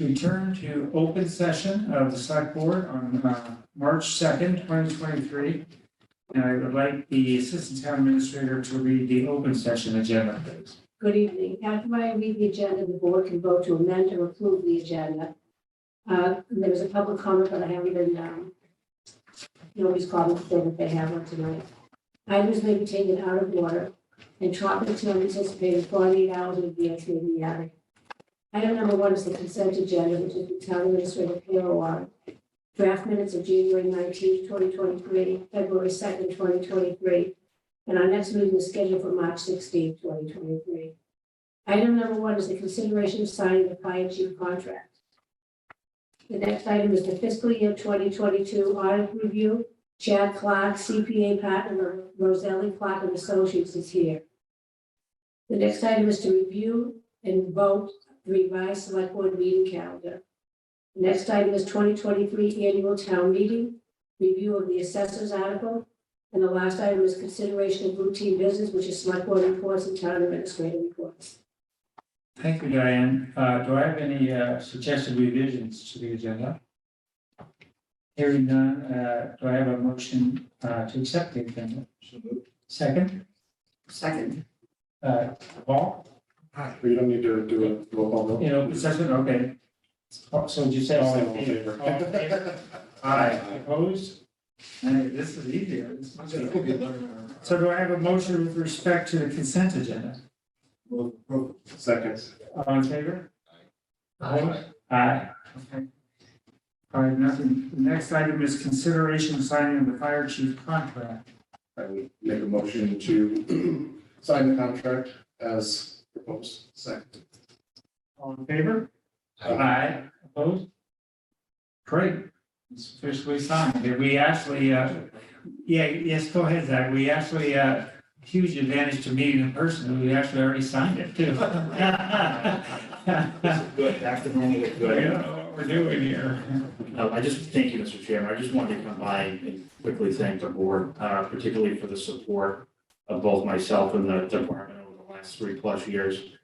Return to open session of the select board on March 2nd, 2023. And I would like the assistant town administrator to read the open session agenda, please. Good evening. After I read the agenda, the board can vote to amend or approve the agenda. There was a public comment, but I haven't been, nobody's comment saying that they have one tonight. Items may be taken out of order and topics not anticipated 48 hours in advance may be added. Item number 1 is the consent agenda, which is the town administrative payroll warrant. Draft minutes of January 19th, 2023, February 2nd, 2023. And our next meeting is scheduled for March 16th, 2023. Item number 1 is the consideration of signing the fire chief contract. The next item is the fiscal year 2022 audit review. Chad Clark, CPA partner, Roselli Clark and Associates is here. The next item is to review and vote the revised select board meeting calendar. The next item is 2023 annual town meeting, review of the assessors article, and the last item is consideration of routine business, which is select board reports and town administrative reports. Thank you, Diane. Do I have any suggested revisions to the agenda? Hearing none, do I have a motion to accept the agenda? Second? Second. Paul? We don't need to do a roll call vote. You know, session, okay. So did you say all in favor? All in favor? Aye. Opposed? Hey, this is easier. This must be- So do I have a motion with respect to the consent agenda? Second. All in favor? Aye. Aye. Okay. All right, nothing. The next item is consideration of signing of the fire chief contract. I would make a motion to sign the contract as proposed. Second. All in favor? Aye. Opposed? Great. It's officially signed. We actually, yes, go ahead, Zach. We actually, huge advantage to meeting in person. We actually already signed it too. Good, back to normal, We good. don't know what we're doing here. I just, thank you, Mr. Chairman. I just wanted to come by and quickly thank the board, particularly for the support of both myself and the department over the last 3+ years.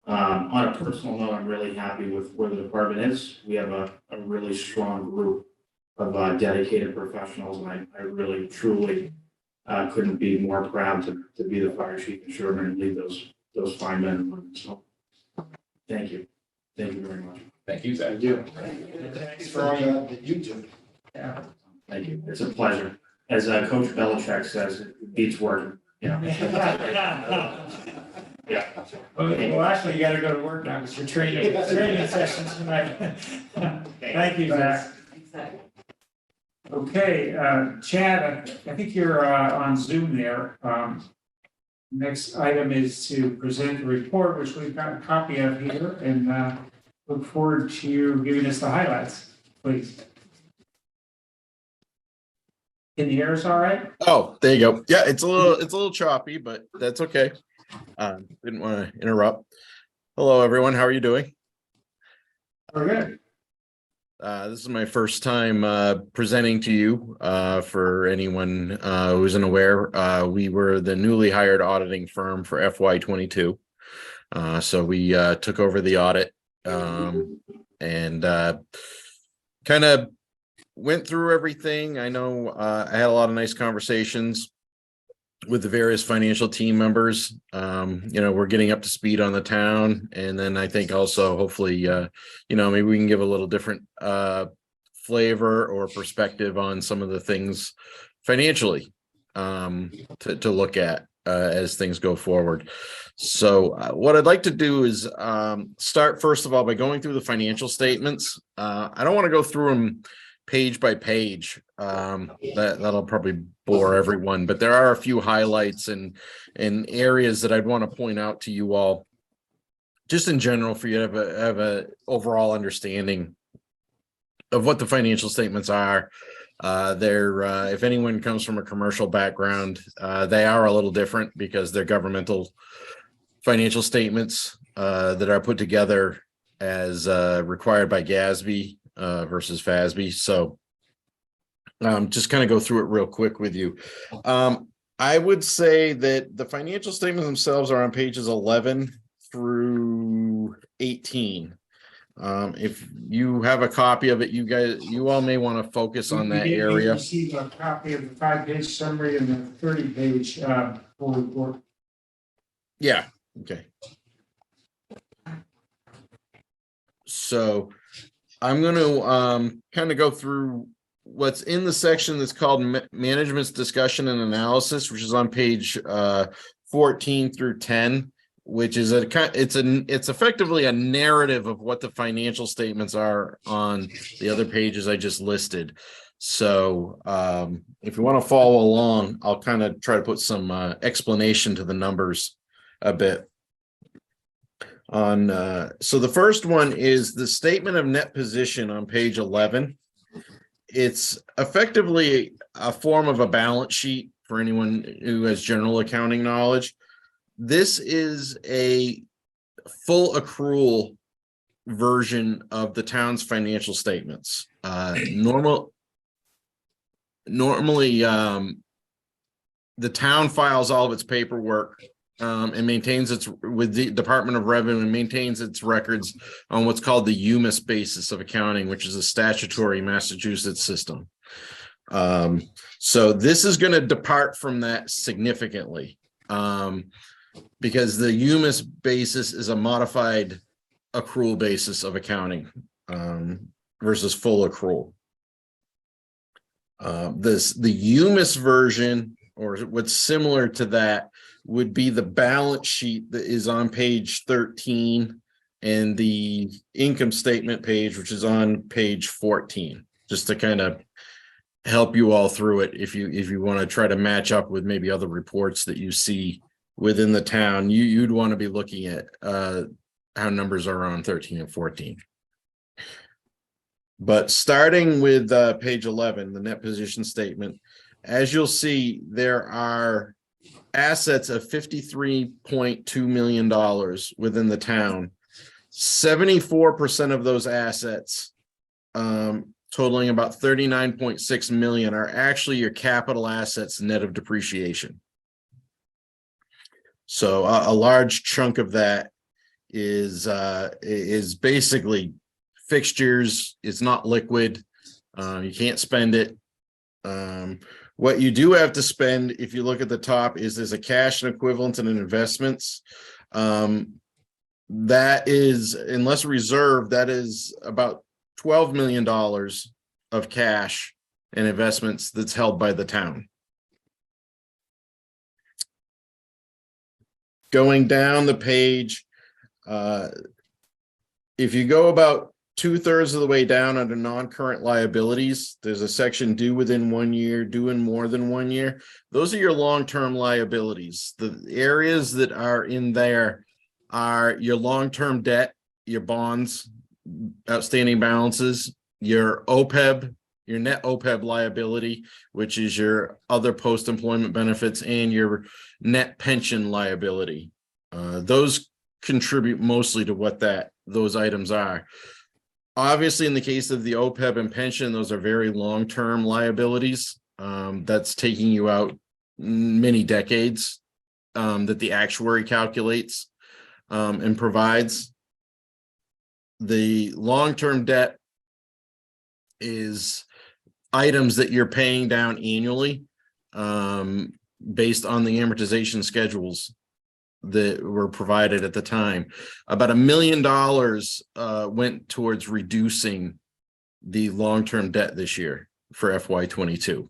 On a personal note, I'm really happy with where the department is. We have a really strong group of dedicated professionals, and I really, truly couldn't be more proud to be the fire chief in Sherborn and lead those fine men and women. So, thank you. Thank you very much. Thank you, Zach. Thank you. Thanks For all that you do. Yeah. Thank you. It's a pleasure. As Coach Belichick says, it beats working. Yeah. Yeah. Well, actually, you gotta go to work now because you're training sessions tonight. Thank you, Zach. Okay, Chad, I think you're on Zoom there. Next item is to present the report, which we've got a copy of here, and look forward to you giving us the highlights, please. Can you hear us all right? Oh, there you go. Yeah, it's a little choppy, but that's okay. Didn't want to interrupt. Hello, everyone. How are you doing? We're good. This is my first time presenting to you. For anyone who isn't aware, we were the newly hired auditing firm for FY22. So we took over the audit and kind of went through everything. I know I had a lot of nice conversations with the various financial team members. We're getting up to speed on the town, and then I think also hopefully maybe we can give a little different flavor or perspective on some of the things financially to look at as things go forward. So what I'd like to do is start first of all by going through the financial statements. I don't want to go through them page by page. That'll probably bore everyone, but there are a few highlights and areas that I'd want to point out to you all, just in general, for you to have a overall understanding of what the financial statements are. If anyone comes from a commercial background, they are a little different because they're governmental financial statements that are put together as required by GASB versus FASB. So just kind of go through it real quick with you. I would say that the financial statements themselves are on pages 11 through 18. If you have a copy of it, you all may want to focus on that We did area. receive a copy of the 5-page summary and the 30-page full report. Yeah, okay. So I'm going to kind of go through what's in the section that's called management's discussion and analysis, which is on page 14 through 10, which is it's effectively a narrative of what the financial statements are on the other pages I just listed. So if you want to follow along, I'll kind of try to put some explanation to the numbers a bit. So the first one is the statement of net position on page 11. It's effectively a form of a balance sheet for anyone who has general accounting knowledge. This is a full accrual version of the town's financial statements. Normally, the town files all of its paperwork and maintains its with the Department of Revenue and maintains its records on what's called the UMIS basis of accounting, which is a statutory Massachusetts system. So this is going to depart from that significantly because the UMIS basis is a modified accrual basis of accounting versus full accrual. The UMIS version, or what's similar to that, would be the balance sheet that is on page 13 and the income statement page, which is on page 14, just to kind of help you all through it. If you want to try to match up with maybe other reports that you see within the town, you'd want to be looking at how numbers are on 13 and 14. But starting with page 11, the net position statement, as you'll see, there are assets of $53.2 million within the town. 74% of those assets, totaling about 39.6 million, are actually your capital assets net of depreciation. So a large chunk of that is basically fixtures. It's not liquid. You can't spend it. What you do have to spend, if you look at the top, is there's a cash and equivalents and investments. That is, unless reserved, that is about $12 million of cash and investments that's held by the town. Going down the page, if you go about 2/3 of the way down under non-current liabilities, there's a section due within 1 year, due in more than 1 year. Those are your long-term liabilities. The areas that are in there are your long-term debt, your bonds, outstanding balances, your OPEB, your net OPEB liability, which is your other post-employment benefits, and your net pension liability. Those contribute mostly to what those items are. Obviously, in the case of the OPEB and pension, those are very long-term liabilities. That's taking you out many decades that the actuary calculates and provides. The long-term debt is items that you're paying down annually based on the amortization schedules that were provided at the time. About $1 million went towards reducing the long-term debt this year for FY22.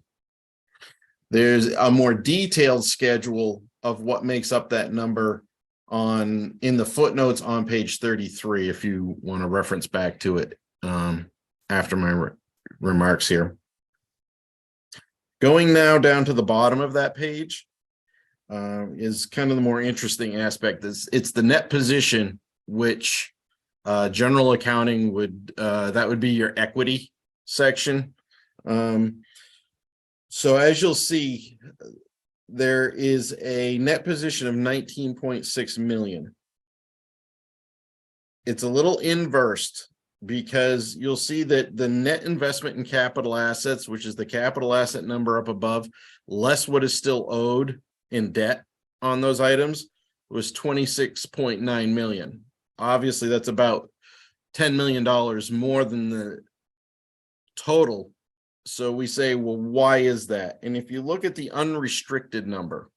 There's a more detailed schedule of what makes up that number in the footnotes on page 33, if you want to reference back to it after my remarks here. Going now down to the bottom of that page, is kind of the more interesting aspect. It's the net position, which general accounting that would be your equity section. So as you'll see, there is a net position of 19.6 million. It's a little inversed because you'll see that the net investment in capital assets, which is the capital asset number up above, less what is still owed in debt on those items, was 26.9 million. Obviously, that's about $10 million more than the total. So we say, well, why is that? And if you look at the unrestricted number,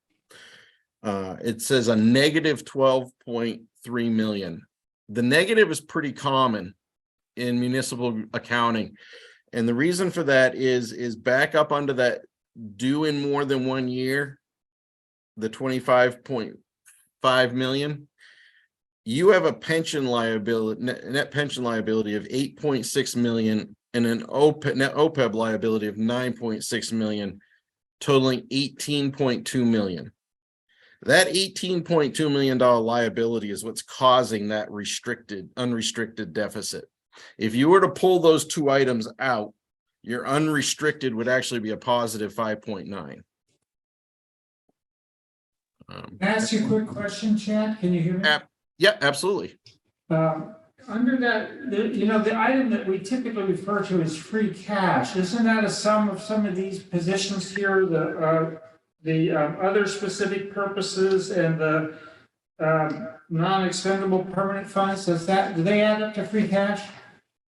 it says a negative 12.3 million. The negative is pretty common in municipal accounting. And the reason for that is back up under that due in more than 1 year, the 25.5 million. You have a pension liability, net pension liability of 8.6 million and an net OPEB liability of 9.6 million, totaling 18.2 million. That $18.2 million liability is what's causing that unrestricted deficit. If you were to pull those two items out, your unrestricted would actually be a positive 5.9. Can I ask you a quick question, Chad? Can you hear me? Yeah, absolutely. Under that, the item that we typically refer to as free cash, isn't that a sum of some of these positions here, the other specific purposes and the non-expendable permanent funds? Do they add up to free cash?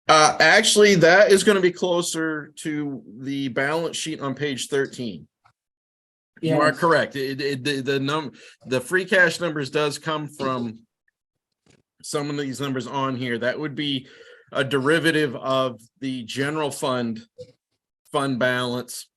Actually, that is going to be closer to the balance sheet on page 13. You are correct. The free cash numbers does come from some of these numbers on here. That would be a derivative of the general fund balance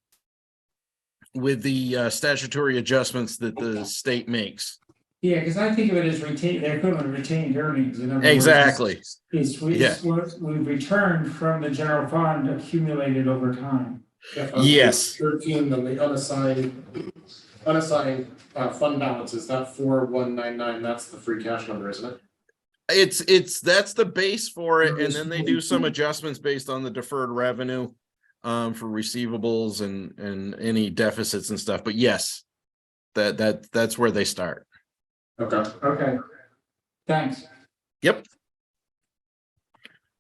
with the statutory adjustments that the state makes. Yeah, because I think of it as they're equivalent of retained earnings. In other words, Exactly. It's what we've returned from the general fund accumulated over time. Yes. 13, then the unassigned fund balances, that 4199, that's the free cash number, isn't it? That's the base for it, and then they do some adjustments based on the deferred revenue for receivables and any deficits and stuff. But yes, that's where they start. Okay. Thanks. Yep.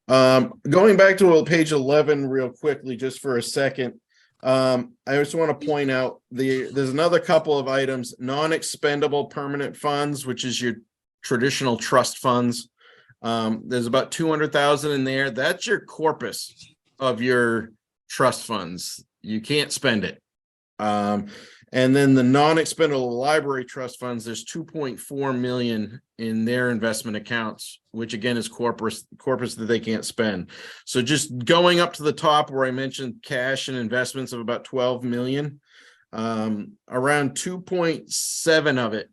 Going back to page 11 real quickly, just for a second. I just want to point out there's another couple of items: non-expendable permanent funds, which is your traditional trust funds. There's about 200,000 in there. That's your corpus of your trust funds. You can't spend it. And then the non-expendable library trust funds, there's 2.4 million in their investment accounts, which again is corpus that they can't spend. So just going up to the top where I mentioned cash and investments of about 12 million, around 2.7 of it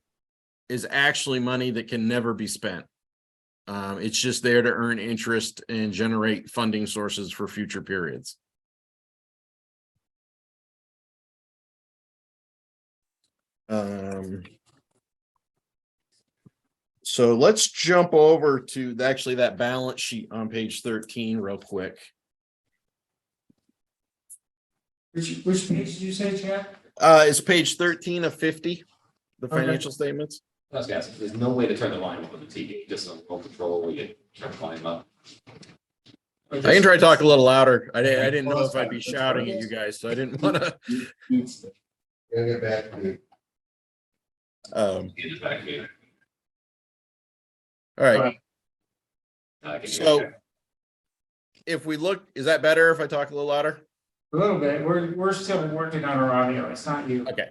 is actually money that can never be spent. It's just there to earn interest and generate funding sources for future periods. So let's jump over to actually that balance sheet on page 13 real quick. Which page did you say, Chad? It's page 13 of 50, the Okay. financial statements. I was asking, there's no way to turn the volume up on the TV, just on remote control where you turn the volume up. I can try to talk a little louder. I didn't know if I'd be shouting at you guys, so I didn't want to. Get back to me. All In the back here. right. I can hear So you. if we look, is that better if I talk a little louder? A little bit. We're still working on our audio. It's not you. Okay.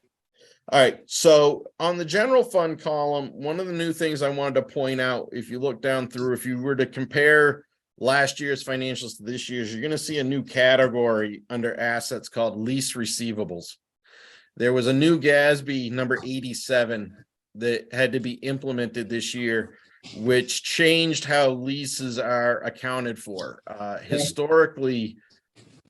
All right. So on the general fund column, one of the new things I wanted to point out, if you look down through, if you were to compare last year's financials to this year's, you're going to see a new category under assets called lease receivables. There was a new GASB number 87 that had to be implemented this year, which changed how leases are accounted for. Historically,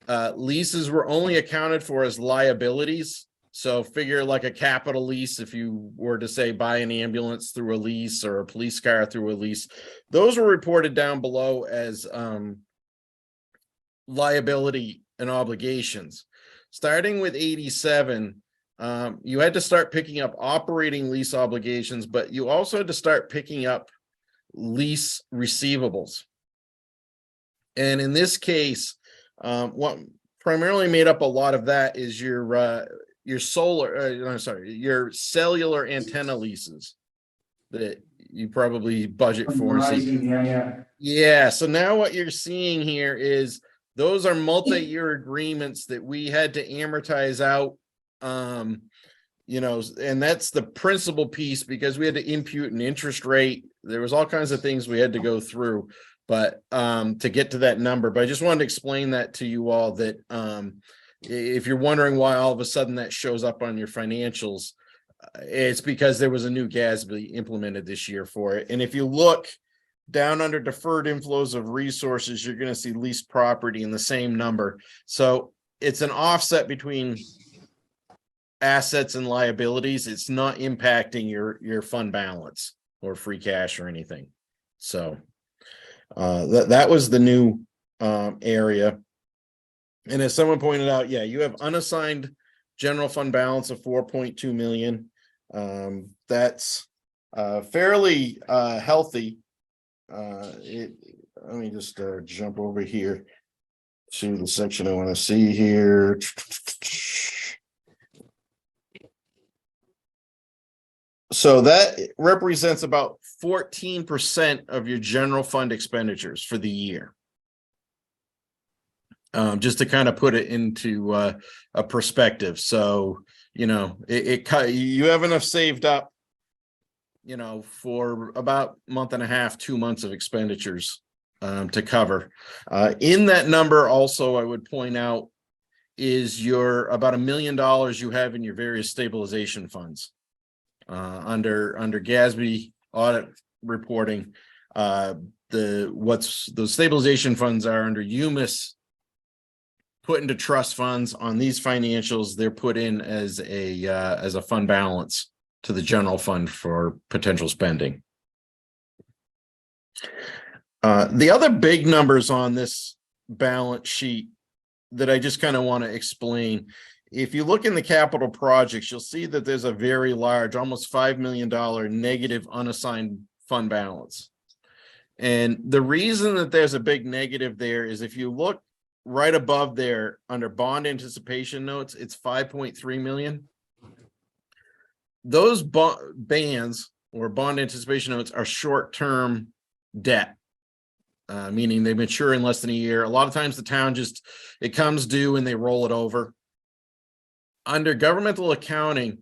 leases were only accounted for as liabilities. So figure like a capital lease, if you were to say buy an ambulance through a lease or a police car through a lease, those were reported down below as liability and obligations. Starting with 87, you had to start picking up operating lease obligations, but you also had to start picking up lease receivables. And in this case, what primarily made up a lot of that is your cellular antenna leases that you probably budget for. and see- Yeah, yeah. Yeah, so now what you're seeing here is those are multi-year agreements that we had to amortize out. And that's the principal piece because we had to impute an interest rate. There was all kinds of things we had to go through, but to get to that number. But I just wanted to explain that to you all that if you're wondering why all of a sudden that shows up on your financials, it's because there was a new GASB implemented this year for it. And if you look down under deferred inflows of resources, you're going to see leased property in the same number. So it's an offset between assets and liabilities. It's not impacting your fund balance or free cash or anything. So that was the new area. And as someone pointed out, yeah, you have unassigned general fund balance of 4.2 million. That's fairly healthy. Let me just jump over here to the section I want to see here. So that represents about 14% of your general fund expenditures for the year. Just to kind of put it into a perspective. So, you have enough saved up, for about a month and a half, 2 months of expenditures to cover. In that number also, I would point out is your about $1 million you have in your various stabilization funds. Under GASB audit reporting, those stabilization funds are under UMIS, put into trust funds. On these financials, they're put in as a fund balance to the general fund for potential spending. The other big numbers on this balance sheet that I just kind of want to explain. If you look in the capital projects, you'll see that there's a very large, almost $5 million negative unassigned fund balance. And the reason that there's a big negative there is if you look right above there under bond anticipation notes, it's 5.3 million. Those bands or bond anticipation notes are short-term debt, meaning they mature in less than a year. A lot of times the town it comes due and they roll it over. Under governmental accounting,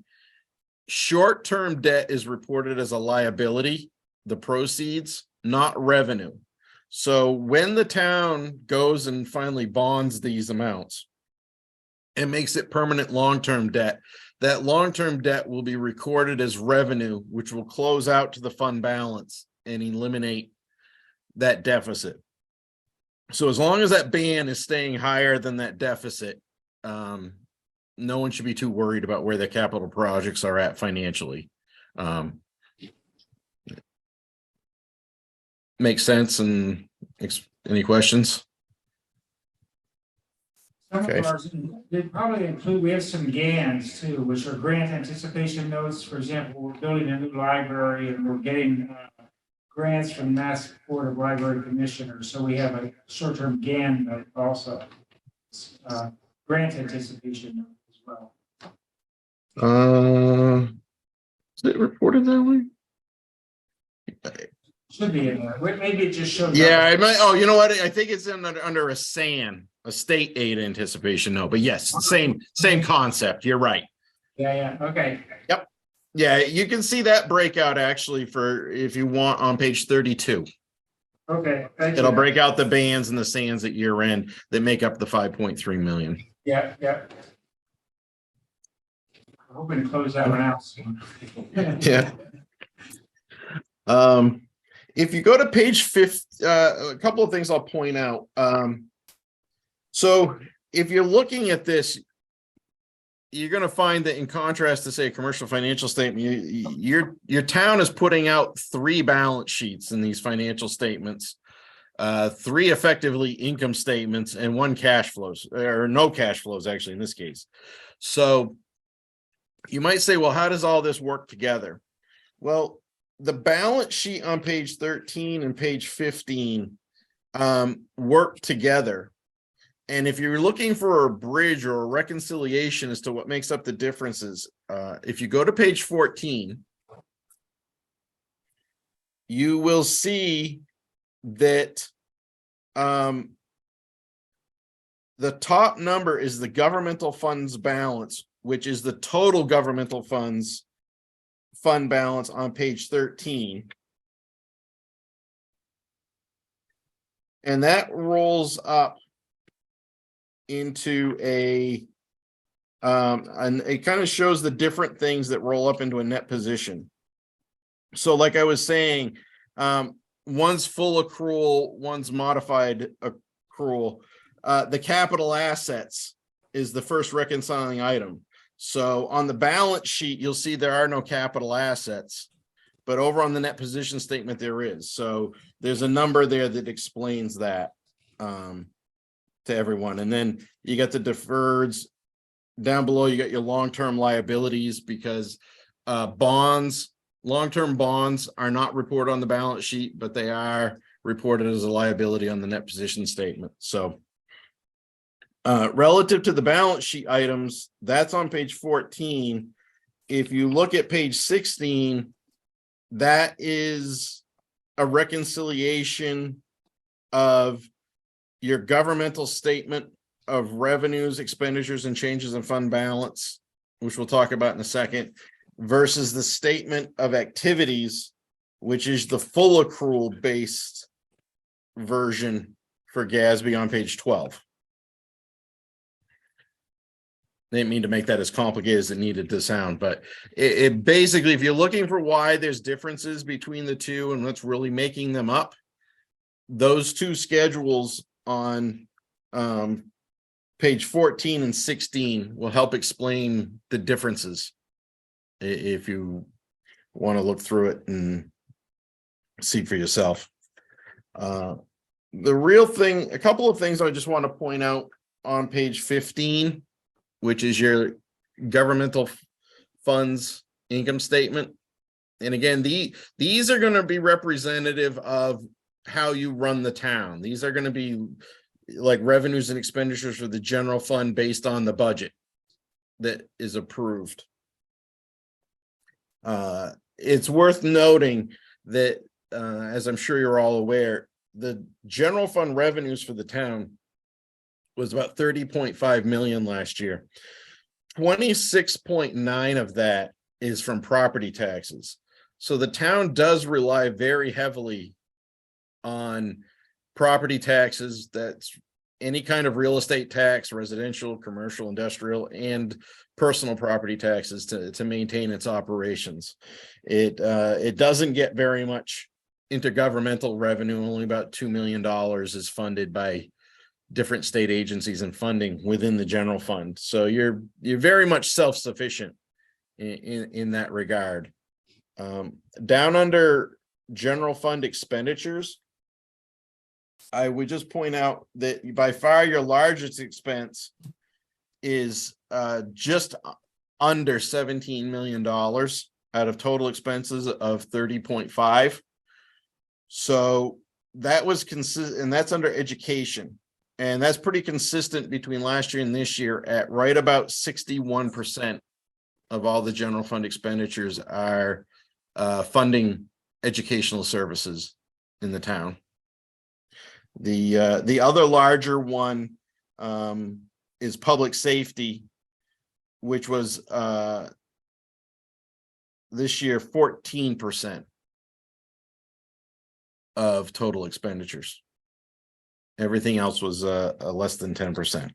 short-term debt is reported as a liability, the proceeds, not revenue. So when the town goes and finally bonds these amounts and makes it permanent long-term debt, that long-term debt will be recorded as revenue, which will close out to the fund balance and eliminate that deficit. So as long as that band is staying higher than that deficit, no one should be too worried about where their capital projects are at financially. Makes sense. And any questions? Some Okay. of ours, they probably include, we have some GANs too, which are grant anticipation notes. For example, we're building a new library and we're getting grants from Mass Board of Library Commissioners. So we have a short-term GAN note also. Grant anticipation note as well. Is it reported that way? Should be in there. Maybe it just shows. Yeah, up. I might. Oh, you know what? I think it's under a SAN, a state aid anticipation note. But yes, same concept. You're right. Yeah. Okay. Yep. Yeah, you can see that breakout actually for if you want on page 32. Okay. It'll break out the bands and the SANs at year end that make up the 5.3 million. Yeah. I'm hoping to close that one out soon. Yeah. If you go to page 50, a couple of things I'll point out. So if you're looking at this, you're going to find that in contrast to say a commercial financial statement, your town is putting out 3 balance sheets in these financial statements, 3 effectively income statements, and 1 cash flows, or no cash flows actually in this case. So you might say, well, how does all this work together? Well, the balance sheet on page 13 and page 15 work together. And if you're looking for a bridge or a reconciliation as to what makes up the differences, if you go to page 14, you will see that the top number is the governmental funds balance, which is the total governmental funds fund balance on page 13. And that rolls up into and it kind of shows the different things that roll up into a net position. So like I was saying, one's full accrual, one's modified accrual. The capital assets is the first reconciling item. So on the balance sheet, you'll see there are no capital assets, but over on the net position statement, there is. So there's a number there that explains that to everyone. And then you got the deferreds. Down below, you got your long-term liabilities because long-term bonds are not reported on the balance sheet, but they are reported as a liability on the net position statement. So relative to the balance sheet items, that's on page 14. If you look at page 16, that is a reconciliation of your governmental statement of revenues, expenditures, and changes in fund balance, which we'll talk about in a second, versus the statement of activities, which is the full accrual based version for GASB on page 12. I didn't mean to make that as complicated as it needed to sound, but it basically, if you're looking for why there's differences between the two and what's really making them up, those two schedules on page 14 and 16 will help explain the differences if you want to look through it and see for yourself. The real thing, a couple of things I just want to point out on page 15, which is your governmental funds income statement. And again, these are going to be representative of how you run the town. These are going to be like revenues and expenditures for the general fund based on the budget that is approved. It's worth noting that, as I'm sure you're all aware, the general fund revenues for the town was about 30.5 million last year. 26.9 of that is from property taxes. So the town does rely very heavily on property taxes. That's any kind of real estate tax, residential, commercial, industrial, and personal property taxes to maintain its operations. It doesn't get very much intergovernmental revenue. Only about $2 million is funded by different state agencies and funding within the general fund. So you're very much self-sufficient in that regard. Down under general fund expenditures, I would just point out that by far your largest expense is just under $17 million out of total expenses of 30.5. So that was consistent, and that's under education. And that's pretty consistent between last year and this year at right about 61% of all the general fund expenditures are funding educational services in the town. The other larger one is public safety, which was this year 14% of total expenditures. Everything else was less than 10%. Is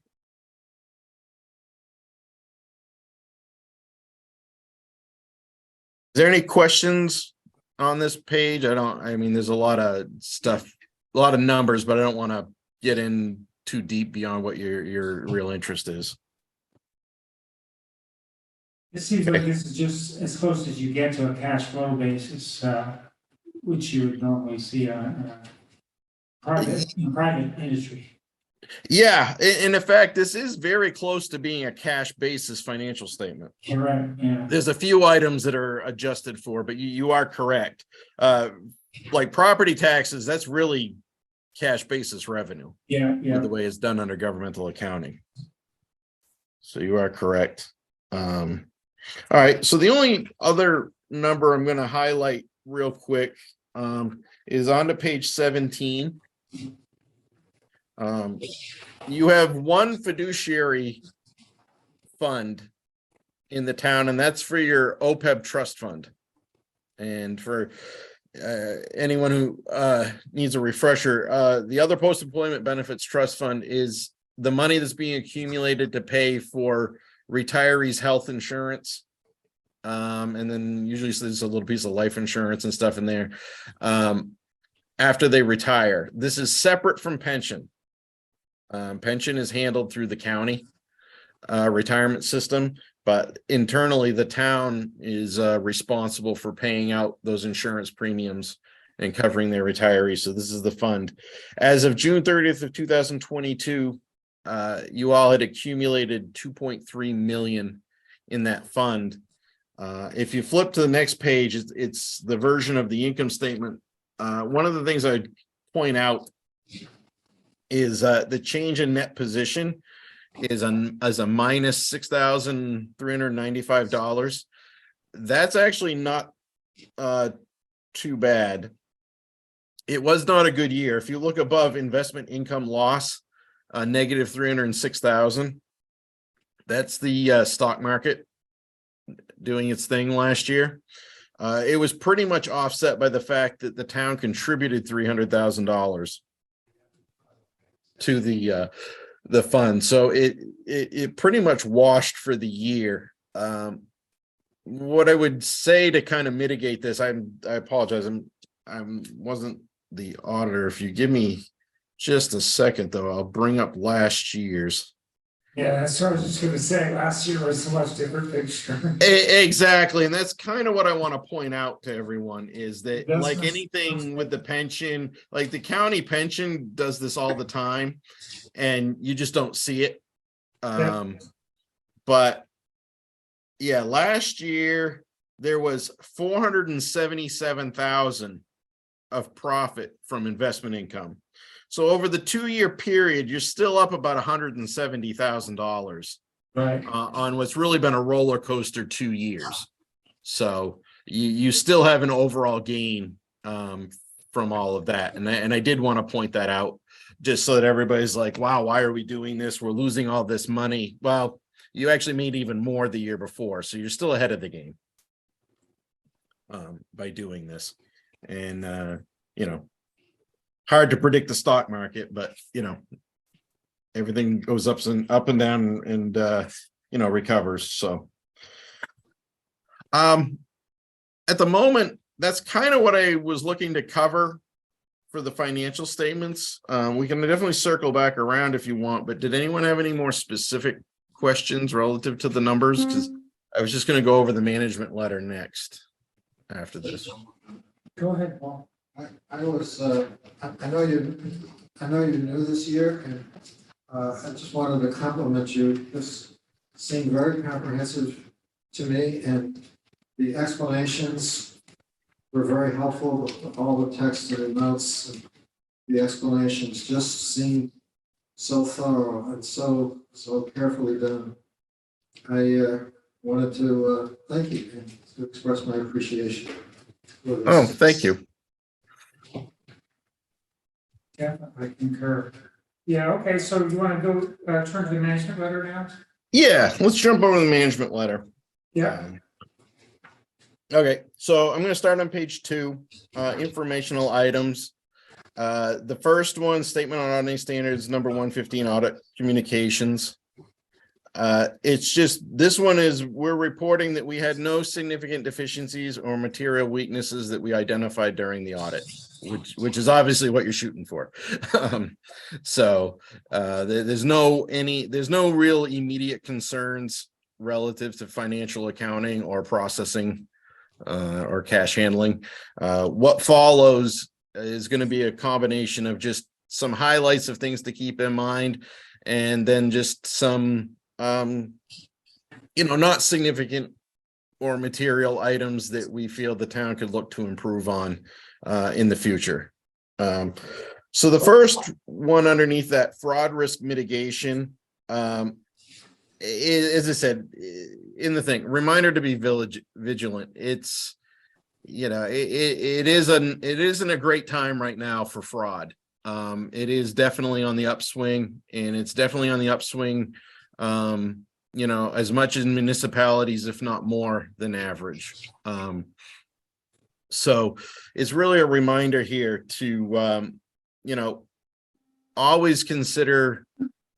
there any questions on this page? I mean, there's a lot of stuff, a lot of numbers, but I don't want to get in too deep beyond what your real interest is. It seems like this is just as close as you get to a cash flow basis, which you would normally see on private industry. Yeah, in fact, this is very close to being a cash basis financial statement. Correct, yeah. There's a few items that are adjusted for, but you are correct. Like property taxes, that's really cash basis revenue. Yeah, With the way it's done under governmental accounting. So you are correct. All right, so the only other number I'm going to highlight real quick is on to page 17. You have one fiduciary fund in the town, and that's for your OPEB trust fund. And for anyone who needs a refresher, the other post-employment benefits trust fund is the money that's being accumulated to pay for retirees' health insurance. And then usually there's a little piece of life insurance and stuff in there after they retire. This is separate from pension. Pension is handled through the county retirement system, but internally the town is responsible for paying out those insurance premiums and covering their retirees. So this is the fund. As of June 30th of 2022, you all had accumulated 2.3 million in that fund. If you flip to the next page, it's the version of the income statement. One of the things I'd point out is the change in net position is as a minus $6,395. That's actually not too bad. It was not a good year. If you look above investment income loss, negative 306,000. That's the stock market doing its thing last year. It was pretty much offset by the fact that the town contributed $300,000 to the fund. So it pretty much washed for the year. What I would say to kind of mitigate this, I apologize. I wasn't the auditor. If you give me just a second, though, I'll bring up last year's. Yeah, that's what I was just gonna say. Last year was a much different picture. Exactly. And that's kind of what I want to point out to everyone is that That's like not- anything with the pension, like the county pension does this all the time and you just don't see it. But yeah, last year there was 477,000 of profit from investment income. So over the 2-year period, you're still up about $170,000 Right. on what's really been a roller coaster 2 years. So you still have an overall gain from all of that. And I did want to point that out just so that everybody's like, wow, why are we doing this? We're losing all this money. Well, you actually made even more the year before. So you're still ahead of the game by doing this. And, hard to predict the stock market, but everything goes up and down and recovers. So at the moment, that's kind of what I was looking to cover for the financial statements. We can definitely circle back around if you want, but did anyone have any more specific questions relative to the numbers? Because I was just going to go over the management letter next after this. Go ahead, Paul. I was, I know you're new this year, and I just wanted to compliment you. This seemed very comprehensive to me, and the explanations were very helpful. All the text and the notes, and the explanations just seemed so thorough and so carefully done. I wanted to thank you and to express my appreciation for this. Oh, thank you. Yeah, I concur. Yeah, okay, so you want to go turn to the management letter now? Yeah, let's jump over the management letter. Yeah. Okay, so I'm going to start on page 2, informational items. The first one, statement on auditing standards, number 115, audit communications. It's just, this one is, we're reporting that we had no significant deficiencies or material weaknesses that we identified during the audit, which is obviously what you're shooting for. There's no real immediate concerns relative to financial accounting or processing or cash handling. What follows is going to be a combination of just some highlights of things to keep in mind, and then just some not significant or material items that we feel the town could look to improve on in the future. So the first one underneath that, fraud risk mitigation, as I said in the thing, reminder to be vigilant. It's it isn't a great time right now for fraud. It is definitely on the upswing, and it's definitely on the upswing, as much as municipalities, if not more than average. So it's really a reminder here to, always consider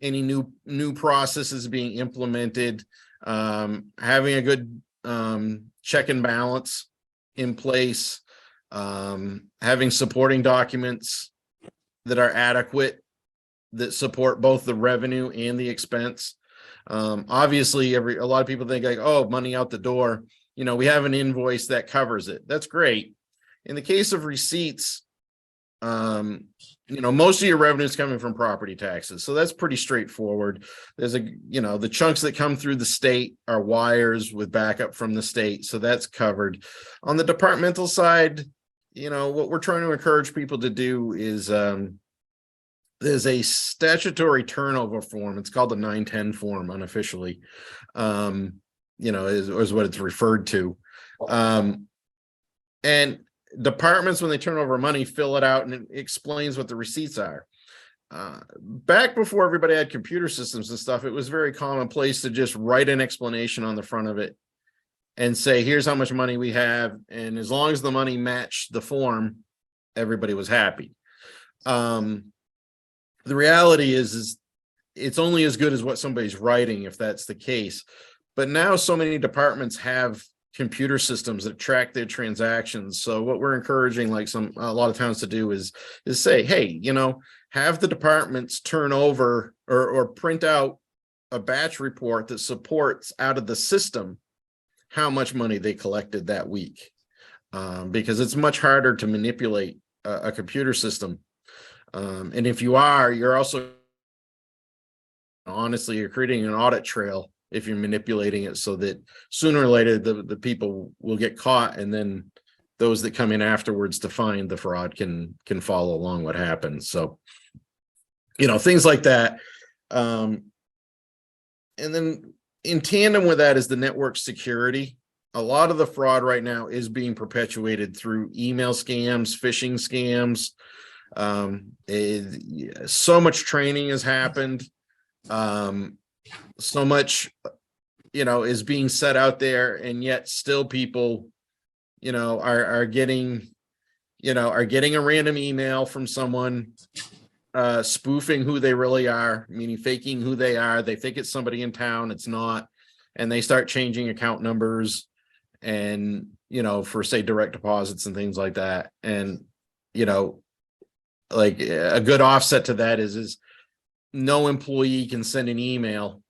any new processes being implemented, having a good check and balance in place, having supporting documents that are adequate, that support both the revenue and the expense. Obviously, a lot of people think like, oh, money out the door. We have an invoice that covers it. That's great. In the case of receipts, most of your revenue is coming from property taxes. So that's pretty straightforward. There's the chunks that come through the state are wires with backup from the state. So that's covered. On the departmental side, what we're trying to encourage people to do is, there's a statutory turnover form. It's called the 910 form unofficially, is what it's referred to. And departments, when they turn over money, fill it out and it explains what the receipts are. Back before everybody had computer systems and stuff, it was very commonplace to just write an explanation on the front of it and say, here's how much money we have. And as long as the money matched the form, everybody was happy. The reality is it's only as good as what somebody's writing, if that's the case. But now so many departments have computer systems that track their transactions. So what we're encouraging, like a lot of towns to do is say, hey, have the departments turn over or print out a batch report that supports out of the system how much money they collected that week. Because it's much harder to manipulate a computer system. And if you're also, honestly, you're creating an audit trail if you're manipulating it, so that sooner or later the people will get caught, and then those that come in afterwards to find the fraud can follow along what happens. So, things like that. And then in tandem with that is the network security. A lot of the fraud right now is being perpetuated through email scams, phishing scams. So much training has happened. So much, is being set out there, and yet still people, are getting a random email from someone, spoofing who they really are, meaning faking who they are. They think it's somebody in town, it's not, and they start changing account numbers and, for say direct deposits and things like that. And, like a good offset to that is no employee can send an email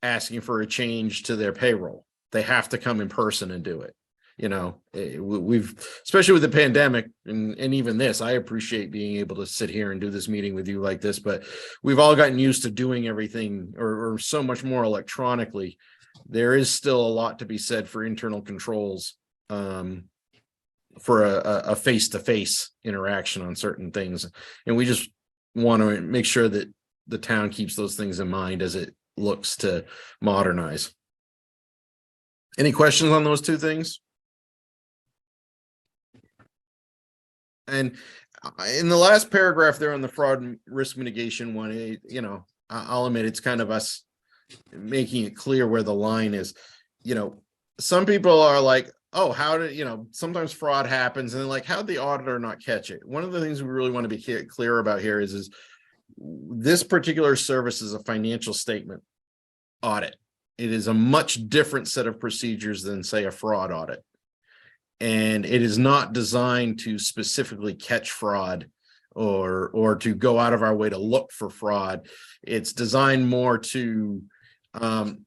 asking for a change to their payroll. They have to come in person and do it. We've, especially with the pandemic and even this, I appreciate being able to sit here and do this meeting with you like this, but we've all gotten used to doing everything or so much more electronically. There is still a lot to be said for internal controls, for a face-to-face interaction on certain things. And we just want to make sure that the town keeps those things in mind as it looks to modernize. Any questions on those two things? And in the last paragraph there on the fraud and risk mitigation one, I'll admit it's kind of us making it clear where the line is. Some people are like, oh, how did, sometimes fraud happens, and then like, how'd the auditor not catch it? One of the things we really want to be clear about here is this particular service is a financial statement audit. It is a much different set of procedures than, say, a fraud audit. And it is not designed to specifically catch fraud or to go out of our way to look for fraud. It's designed more to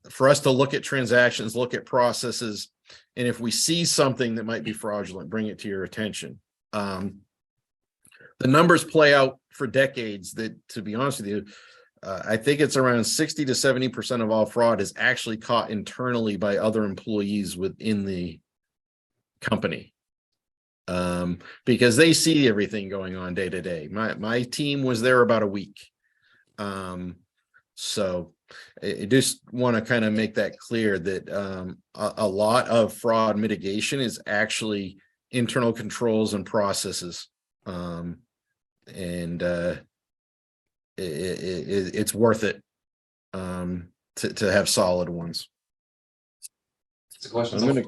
for us to look at transactions, look at processes, and if we see something that might be fraudulent, bring it to your attention. The numbers play out for decades that, to be honest with you, I think it's around 60 to 70% of all fraud is actually caught internally by other employees within the company, because they see everything going on day to day. My team was there about a week. So I just want to kind of make that clear that a lot of fraud mitigation is actually internal controls and processes. And it's worth it to have solid ones. It's a question. I'm gonna-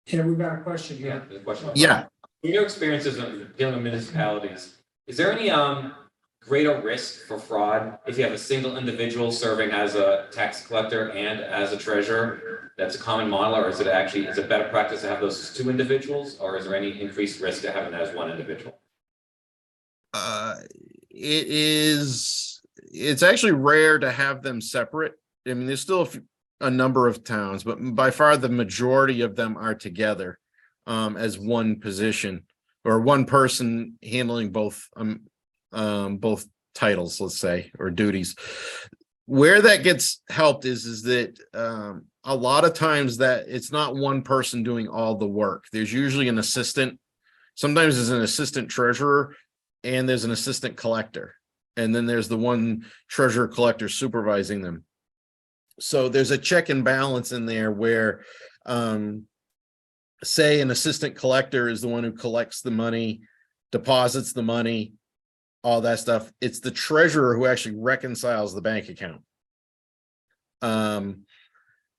Yeah, we've got a question Yeah, here. the question. Yeah. In your experiences of dealing with municipalities, is there any greater risk for fraud if you have a single individual serving as a tax collector and as a treasurer? That's a common model, or is it better practice to have those as two individuals, or is there any increased risk to having that as one individual? It's actually rare to have them separate. I mean, there's still a number of towns, but by far the majority of them are together as one position or one person handling both titles, let's say, or duties. Where that gets helped is that a lot of times that it's not one person doing all the work. There's usually an assistant. Sometimes there's an assistant treasurer and there's an assistant collector. And then there's the one treasurer collector supervising them. So there's a check and balance in there where, say, an assistant collector is the one who collects the money, deposits the money, all that stuff. It's the treasurer who actually reconciles the bank account,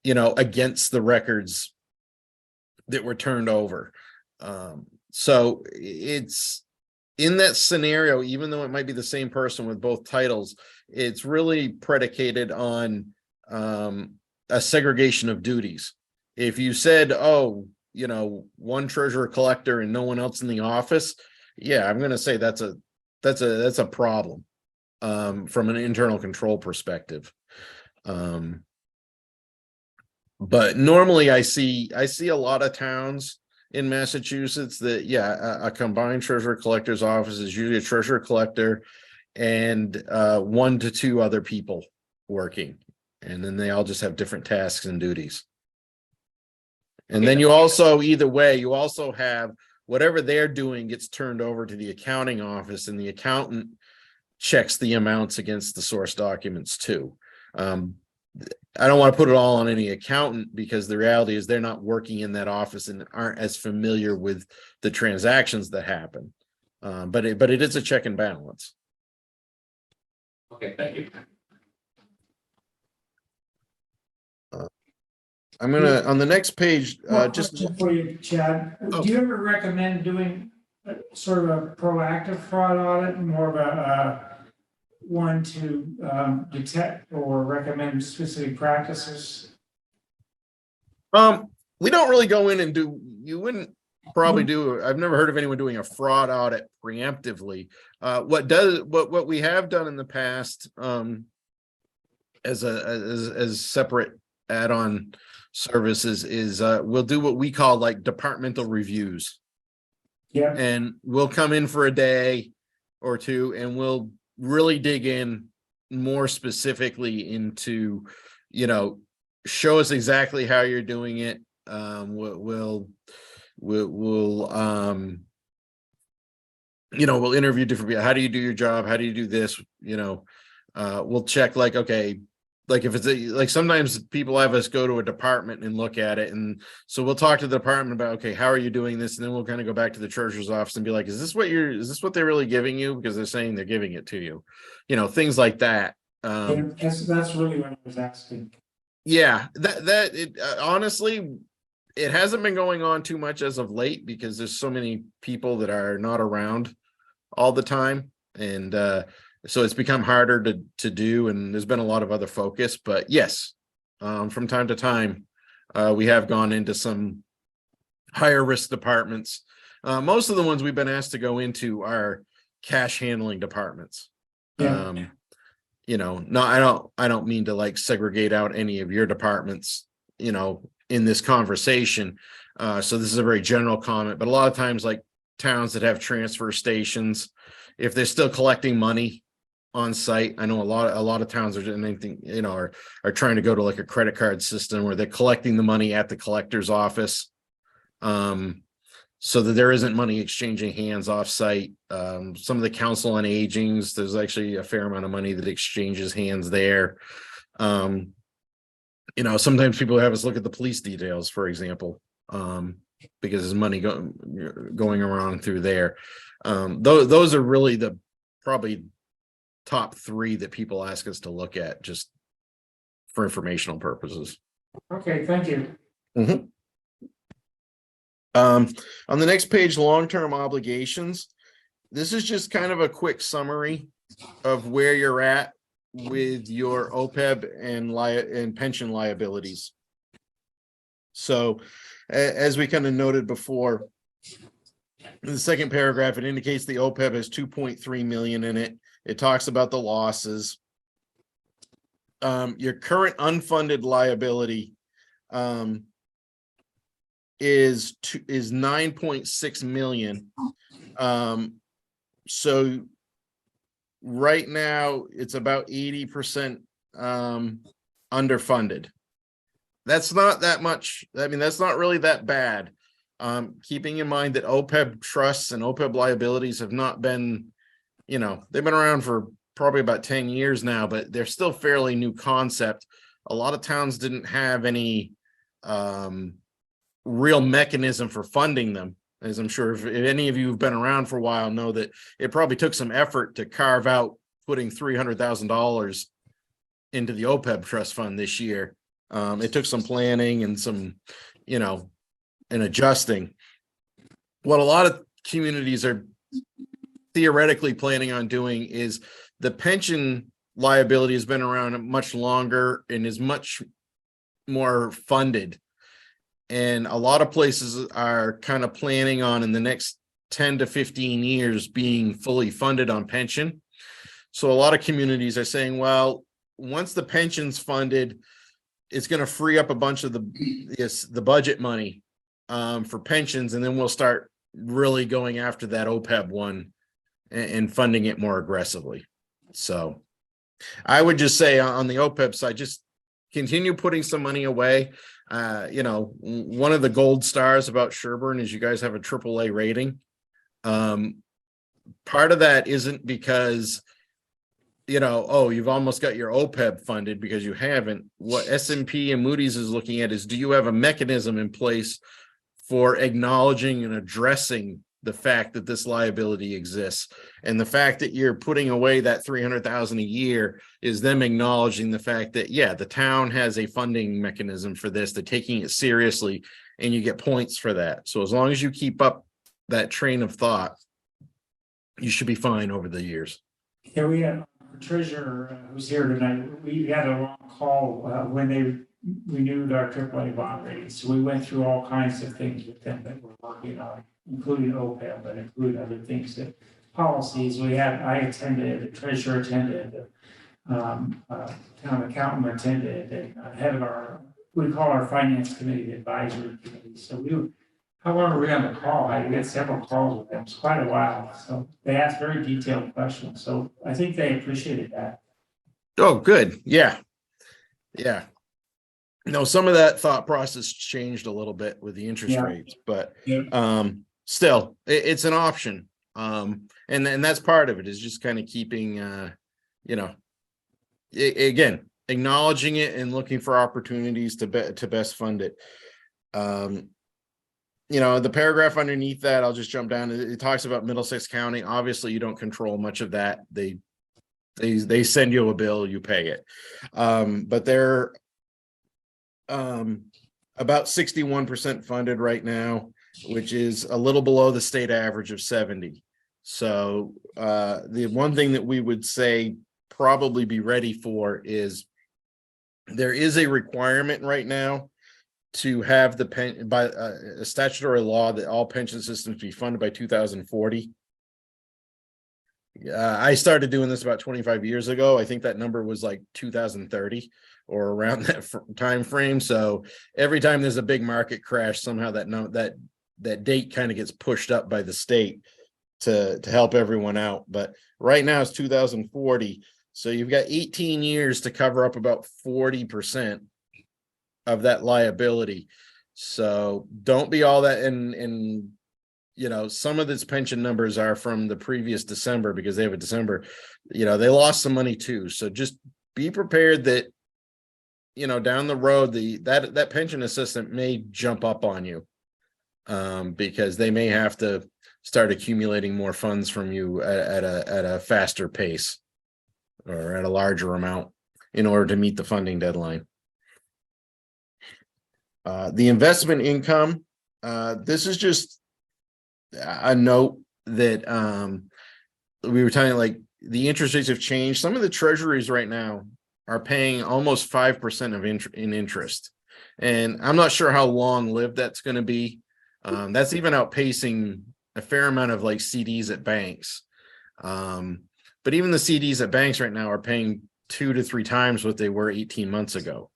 against the records that were turned over. So it's in that scenario, even though it might be the same person with both titles, it's really predicated on a segregation of duties. If you said, one treasurer collector and no one else in the office, yeah, I'm going to say that's a problem from an internal control perspective. But normally I see a lot of towns in Massachusetts that, a combined treasurer collector's office is usually a treasurer collector and 1 to 2 other people working. And then they all just have different tasks and duties. And then you also, either way, you also have whatever they're doing gets turned over to the accounting office, and the accountant checks the amounts against the source documents too. I don't want to put it all on any accountant, because the reality is they're not working in that office and aren't as familiar with the transactions that happen. But it is a check and balance. Okay, thank you. I'm gonna, on the next page, just Question for you, Chad. Oh. Do you ever recommend doing sort of a proactive fraud audit, more of a one to detect or recommend specific practices? we don't really go in and you wouldn't probably do, I've never heard of anyone doing a fraud audit preemptively. What we have done in the past, as separate add-on services is we'll do what we call like departmental reviews. Yeah. And we'll come in for a day or two and we'll really dig in more specifically into, show us exactly how you're doing it. We'll interview different people. How do you do your job? How do you do this? We'll check, like, okay, like if it's like sometimes people have us go to a department and look at it. And so we'll talk to the department about, okay, how are you doing this? And then we'll kind of go back to the treasurer's office and be like, is this what they're really giving you? Because they're saying they're giving it to you, things like that. That's really what I was asking. Yeah, honestly, it hasn't been going on too much as of late because there's so many people that are not around all the time. And, so it's become harder to do, and there's been a lot of other focus, but yes, from time to time, we have gone into some higher risk departments. Most of the ones we've been asked to go into are cash handling departments. Yeah. No, I don't mean to like segregate out any of your departments, in this conversation. So this is a very general comment, but a lot of times, like towns that have transfer stations, if they're still collecting money on site, I know a lot of towns are doing anything, are trying to go to like a credit card system where they're collecting the money at the collector's office, so that there isn't money exchanging hands off site. Some of the council on agings, there's actually a fair amount of money that exchanges hands there. Sometimes people have us look at the police details, for example. because there's money going around through there. Those are really the probably top three that people ask us to look at just for informational purposes. Okay, thank you. On the next page, long-term obligations. This is just kind of a quick summary of where you're at with your OPEB and pension liabilities. So as we kind of noted before, in the second paragraph, it indicates the OPEB has 2.3 million in it. It talks about the losses. Your current unfunded liability is 9.6 million. So right now it's about 80% underfunded. That's not that much. I mean, that's not really that bad. Keeping in mind that OPEB trusts and OPEB liabilities have not been, they've been around for probably about 10 years now, but they're still fairly new concept. A lot of towns didn't have any real mechanism for funding them. As I'm sure if any of you have been around for a while know that it probably took some effort to carve out putting $300,000 into the OPEB trust fund this year. It took some planning and some, and adjusting. What a lot of communities are theoretically planning on doing is the pension liability has been around much longer and is much more funded. And a lot of places are kind of planning on in the next 10 to 15 years being fully funded on pension. So a lot of communities are saying, well, once the pension's funded, it's going to free up a bunch of the budget money for pensions, and then we'll start really going after that OPEB one and funding it more aggressively. So I would just say on the OPEB side, just continue putting some money away. One of the gold stars about Sherborn is you guys have a AAA rating. Part of that isn't because, you've almost got your OPEB funded, because you haven't. What S&P and Moody's is looking at is, do you have a mechanism in place for acknowledging and addressing the fact that this liability exists? And the fact that you're putting away that $300,000 a year is them acknowledging the fact that, yeah, the town has a funding mechanism for this. They're taking it seriously, and you get points for that. So as long as you keep up that train of thought, you should be fine over the years. Yeah, we had our treasurer who's here tonight. We had a long call when they renewed our AAA bond rating. So we went through all kinds of things with them that we're working on, including OPEB, but include other things that policies I attended, the treasurer attended, the town accountant attended, and head of we call our finance committee the advisory committee. So how long were we on the call? I had several calls with them. It's quite a while. So they asked very detailed questions. So I think they appreciated that. Oh, good. Yeah. Yeah. Some of that thought process changed a little bit with the interest rates, but still, it's an option. And that's part of it, is just kind of keeping, again, acknowledging it and looking for opportunities to best fund it. The paragraph underneath that, I'll just jump down. It talks about Middlesex County. Obviously, you don't control much of that. They send you a bill, you pay it. But they're about 61% funded right now, which is a little below the state average of 70. So the one thing that we would say probably be ready for is there is a requirement right now to have by a statutory law that all pension systems be funded by 2040. I started doing this about 25 years ago. I think that number was like 2030 or around that time frame. So every time there's a big market crash, somehow that date kind of gets pushed up by the state to help everyone out. But right now it's 2040. So you've got 18 years to cover up about 40% of that liability. So don't be all that. And some of these pension numbers are from the previous December, because they have a December, they lost some money too. So just be prepared that, down the road, that pension assistant may jump up on you. because they may have to start accumulating more funds from you at a faster pace or at a larger amount in order to meet the funding deadline. The investment income, this is just a note that we were telling, like, the interest rates have changed. Some of the treasuries right now are paying almost 5% of in interest. And I'm not sure how long lived that's going to be. That's even outpacing a fair amount of like CDs at banks. But even the CDs at banks right now are paying 2 to 3 times what they were 18 months ago.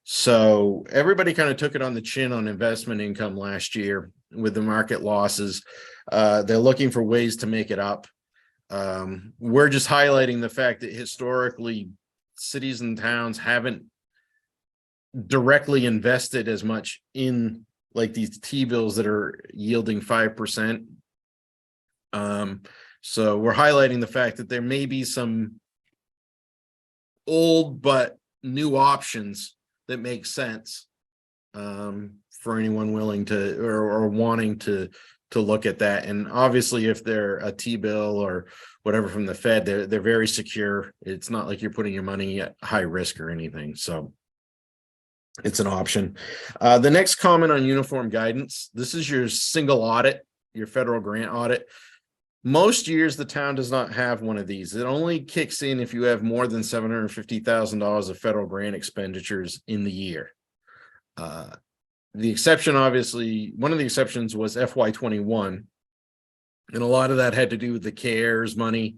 So everybody kind of took it on the chin on investment income last year with the market losses. They're looking for ways to make it up. We're just highlighting the fact that historically cities and towns haven't directly invested as much in like these T-bills that are yielding 5%. So we're highlighting the fact that there may be some old but new options that make sense for anyone willing to or wanting to look at that. And obviously if they're a T-bill or whatever from the Fed, they're very secure. It's not like you're putting your money at high risk or anything. So it's an option. The next comment on uniform guidance. This is your single audit, your federal grant audit. Most years the town does not have one of these. It only kicks in if you have more than $750,000 of federal grant expenditures in the year. The exception, obviously, one of the exceptions was FY21. And a lot of that had to do with the CARES money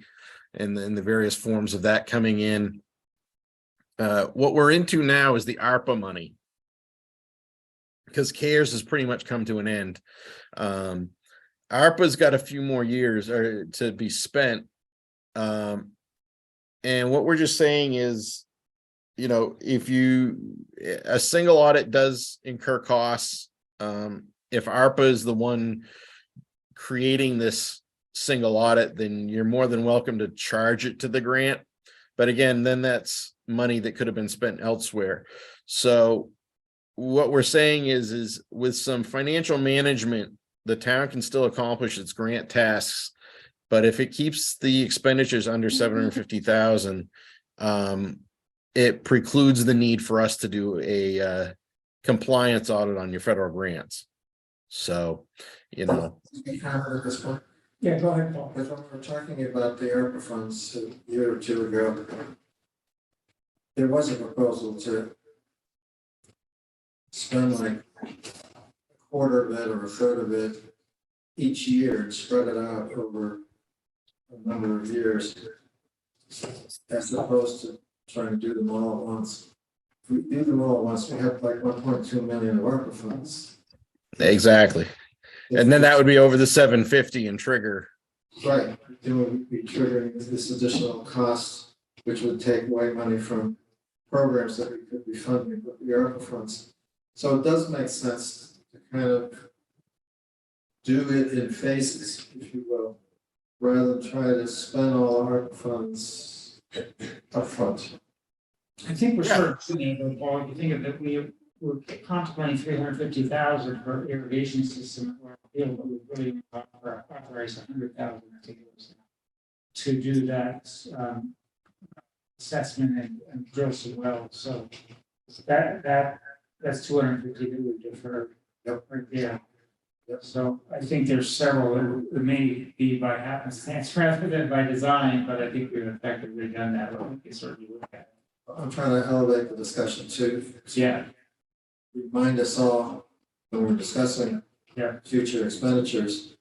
and then the various forms of that coming in. What we're into now is the ARPA money, because CARES has pretty much come to an end. ARPA's got a few more years to be spent. And what we're just saying is, you know, if a single audit does incur costs, if ARPA is the one creating this single audit, then you're more than welcome to charge it to the grant. But again, then that's money that could have been spent elsewhere. So what we're saying is with some financial management, the town can still accomplish its grant tasks, but if it keeps the expenditures under 750,000, it precludes the need for us to do a compliance audit on your federal grants. So, you know. Be confident at this point. Yeah, go ahead, Paul. Because when we were talking about the ARPA funds a year or two ago, there was a proposal to spend like a quarter of it or a third of it each year and spread it out over a number of years, as opposed to trying to do them all at once. If we do them all at once, we have like 1.2 million of ARPA funds. Exactly. And then that would be over the 750 and trigger. Right, then we would be triggering this additional cost, which would take away money from programs that we could be funding with the ARPA funds. So it does make sense to kind of do it in phases, if you will, rather than try to spend all our ARPA funds upfront. I think we're sort of seeing it, Paul, if you think of it, we're contemplating 350,000 for irrigation system or field, but we really authorized 100,000, I think it was, to do that assessment and drill some wells. So that's 250 that we deferred. Yep. Right there. Yep. So I think there's several that may be by happenstance rather than by design, but I think we've effectively done that. But we can certainly look at it. I'm trying to elevate the discussion too. Yeah. Remind us all when we're discussing future expenditures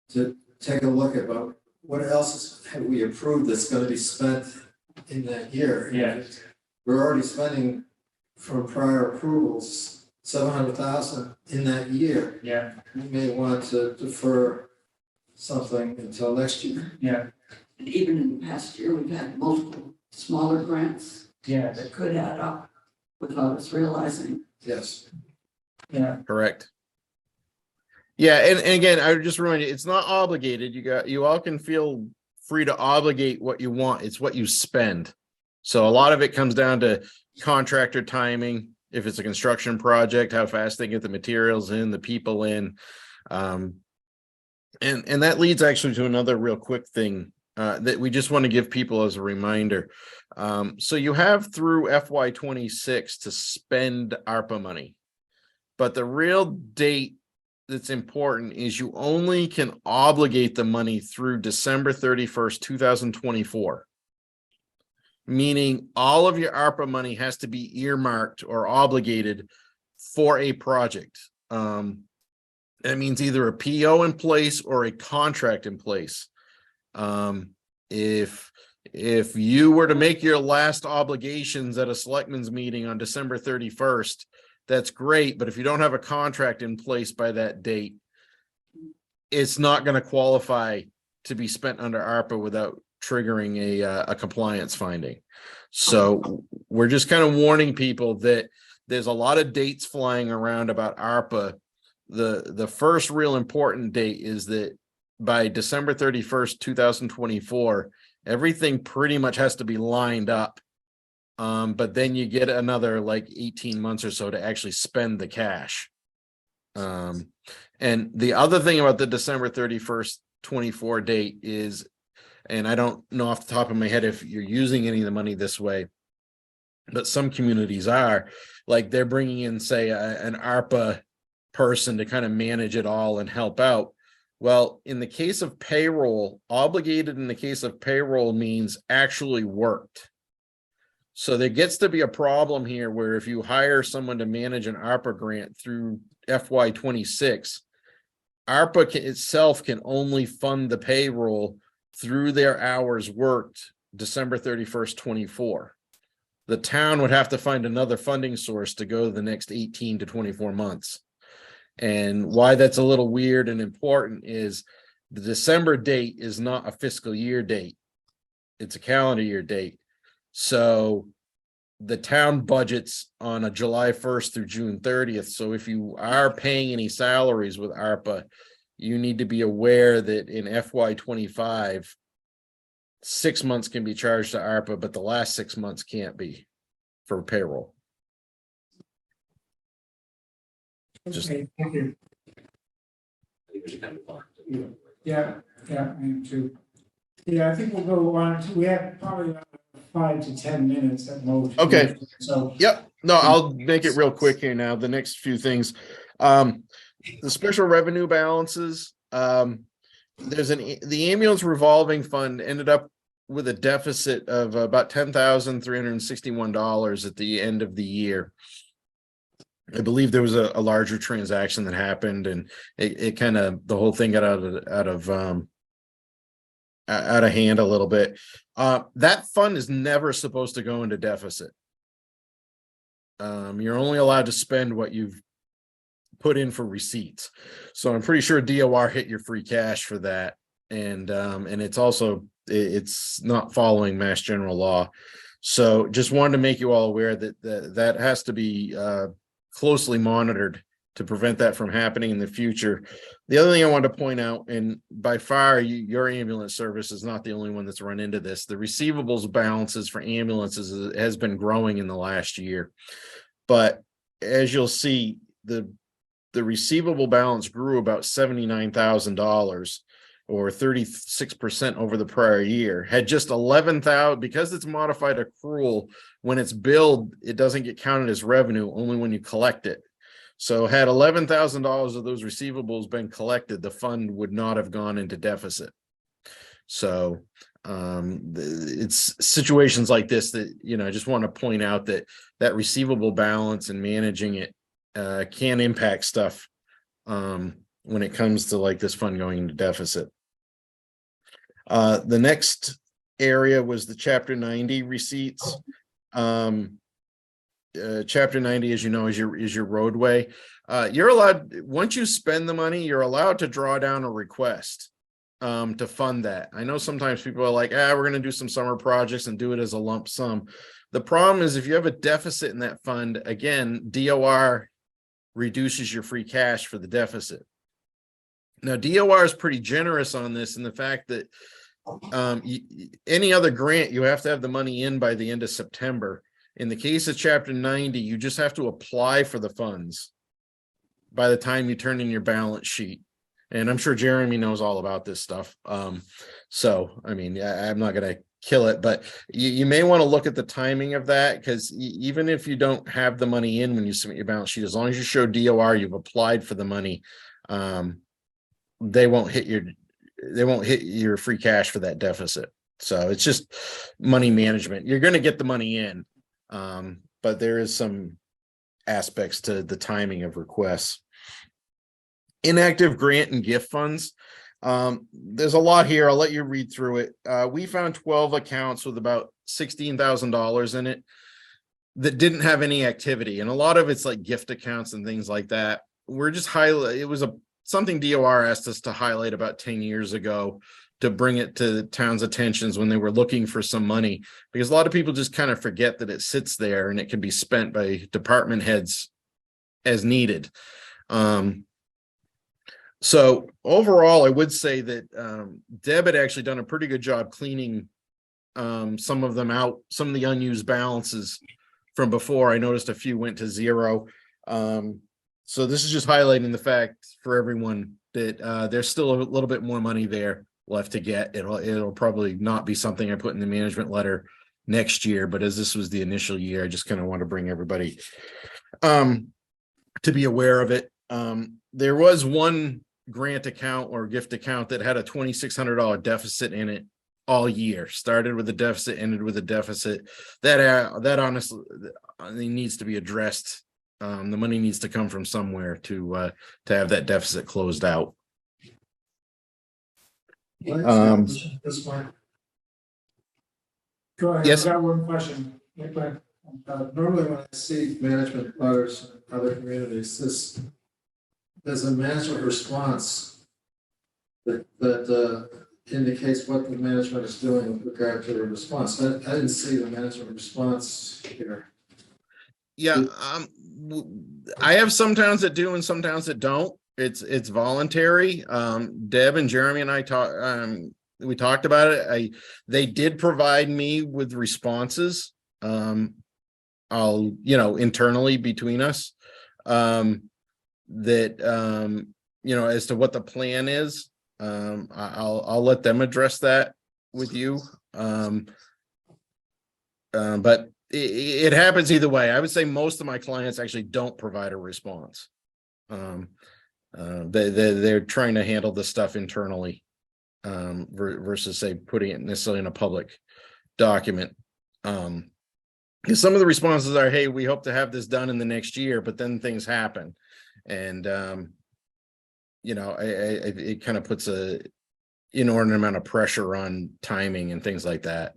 to take a look at what else have we approved that's going to be spent in that year. Yeah. We're already spending from prior approvals 700,000 in that year. Yeah. We may want to defer something until next year. Yeah. And even in the past year, we've had multiple smaller grants Yeah. that could add up without us realizing. Yes. Yeah. Correct. Yeah, and again, I would just remind you, it's not obligated. You all can feel free to obligate what you want. It's what you spend. So a lot of it comes down to contractor timing. If it's a construction project, how fast they get the materials in, the people in. And that leads actually to another real quick thing that we just want to give people as a reminder. So you have through FY26 to spend ARPA money, but the real date that's important is you only can obligate the money through December 31st, 2024. Meaning all of your ARPA money has to be earmarked or obligated for a project. That means either a PO in place or a contract in place. If you were to make your last obligations at a selectmen's meeting on December 31st, that's great. But if you don't have a contract in place by that date, it's not going to qualify to be spent under ARPA without triggering a compliance finding. So we're just kind of warning people that there's a lot of dates flying around about ARPA. The first real important date is that by December 31st, 2024, everything pretty much has to be lined up. But then you get another like 18 months or so to actually spend the cash. And the other thing about the December 31st, 24 date is, and I don't know off the top of my head if you're using any of the money this way, but some communities are, like they're bringing in, say, an ARPA person to kind of manage it all and help out. Well, in the case of payroll, obligated in the case of payroll means actually worked. So there gets to be a problem here where if you hire someone to manage an ARPA grant through FY26, ARPA itself can only fund the payroll through their hours worked December 31st, 24. The town would have to find another funding source to go the next 18 to 24 months. And why that's a little weird and important is the December date is not a fiscal year date. It's a calendar year date. So the town budgets on a July 1st through June 30th. So if you are paying any salaries with ARPA, you need to be aware that in FY25, 6 months can be charged to ARPA, but the last 6 months can't be for payroll. Just- Okay, thank you. I think we should kind of move on. Yeah, I am too. Yeah, I think we'll go on. We have probably about 5 to 10 minutes at most. Okay. So, Yep. No, I'll make it real quick here now. The next few things. The special revenue balances. There's the ambulance revolving fund ended up with a deficit of about $10,361 at the end of the year. I believe there was a larger transaction that happened, and it kind of, the whole thing got out of hand a little bit. That fund is never supposed to go into deficit. You're only allowed to spend what you've put in for receipts. So I'm pretty sure DOR hit your free cash for that. And it's also, it's not following Mass General Law. So just wanted to make you all aware that has to be closely monitored to prevent that from happening in the future. The other thing I wanted to point out, and by far your ambulance service is not the only one that's run into this, the receivables balances for ambulances has been growing in the last year. But as you'll see, the receivable balance grew about $79,000 or 36% over the prior year. Had just 11,000, because it's modified accrual, when it's billed, it doesn't get counted as revenue, only when you collect it. So had $11,000 of those receivables been collected, the fund would not have gone into deficit. So it's situations like this that, I just want to point out that receivable balance and managing it can impact stuff when it comes to like this fund going into deficit. The next area was the Chapter 90 receipts. Chapter 90, as you know, is your roadway. You're allowed, once you spend the money, you're allowed to draw down a request to fund that. I know sometimes people are like, we're going to do some summer projects and do it as a lump sum. The problem is if you have a deficit in that fund, again, DOR reduces your free cash for the deficit. Now, DOR is pretty generous on this in the fact that any other grant, you have to have the money in by the end of September. In the case of chapter 90, you just have to apply for the funds by the time you turn in your balance sheet. And I'm sure Jeremy knows all about this stuff. So, I mean, I'm not going to kill it, but you may want to look at the timing of that, because even if you don't have the money in when you submit your balance sheet, as long as you show DOR you've applied for the money, they won't hit your free cash for that deficit. So it's just money management. You're going to get the money in, but there is some aspects to the timing of requests. Inactive grant and gift funds. There's a lot here. I'll let you read through it. We found 12 accounts with about $16,000 in it that didn't have any activity. And a lot of it's like gift accounts and things like that. We're just it was something DOR asked us to highlight about 10 years ago to bring it to the town's attentions when they were looking for some money, because a lot of people just kind of forget that it sits there and it can be spent by department heads as needed. So overall, I would say that Deb had actually done a pretty good job cleaning some of them out, some of the unused balances from before. I noticed a few went to zero. So this is just highlighting the fact for everyone that there's still a little bit more money there left to get. It'll probably not be something I put in the management letter next year, but as this was the initial year, I just kind of want to bring everybody to be aware of it. There was one grant account or gift account that had a $2,600 deficit in it all year. Started with a deficit, ended with a deficit. That honestly needs to be addressed. The money needs to come from somewhere to have that deficit closed out. This one, Go ahead. Yes. I've got one question. Yeah, go ahead. normally when I see management letters in other communities, there's a management response that indicates what the management is doing with regard to the response. I didn't see the management response here. Yeah, I have some towns that do and some towns that don't. It's voluntary. Deb and Jeremy and I we talked about it. They did provide me with responses. I'll internally between us, that as to what the plan is. I'll let them address that with you. But it happens either way. I would say most of my clients actually don't provide a response. They're trying to handle this stuff internally, versus say putting it necessarily in a public document. Because some of the responses are, hey, we hope to have this done in the next year, but then things happen. And it kind of puts a inordinate amount of pressure on timing and things like that.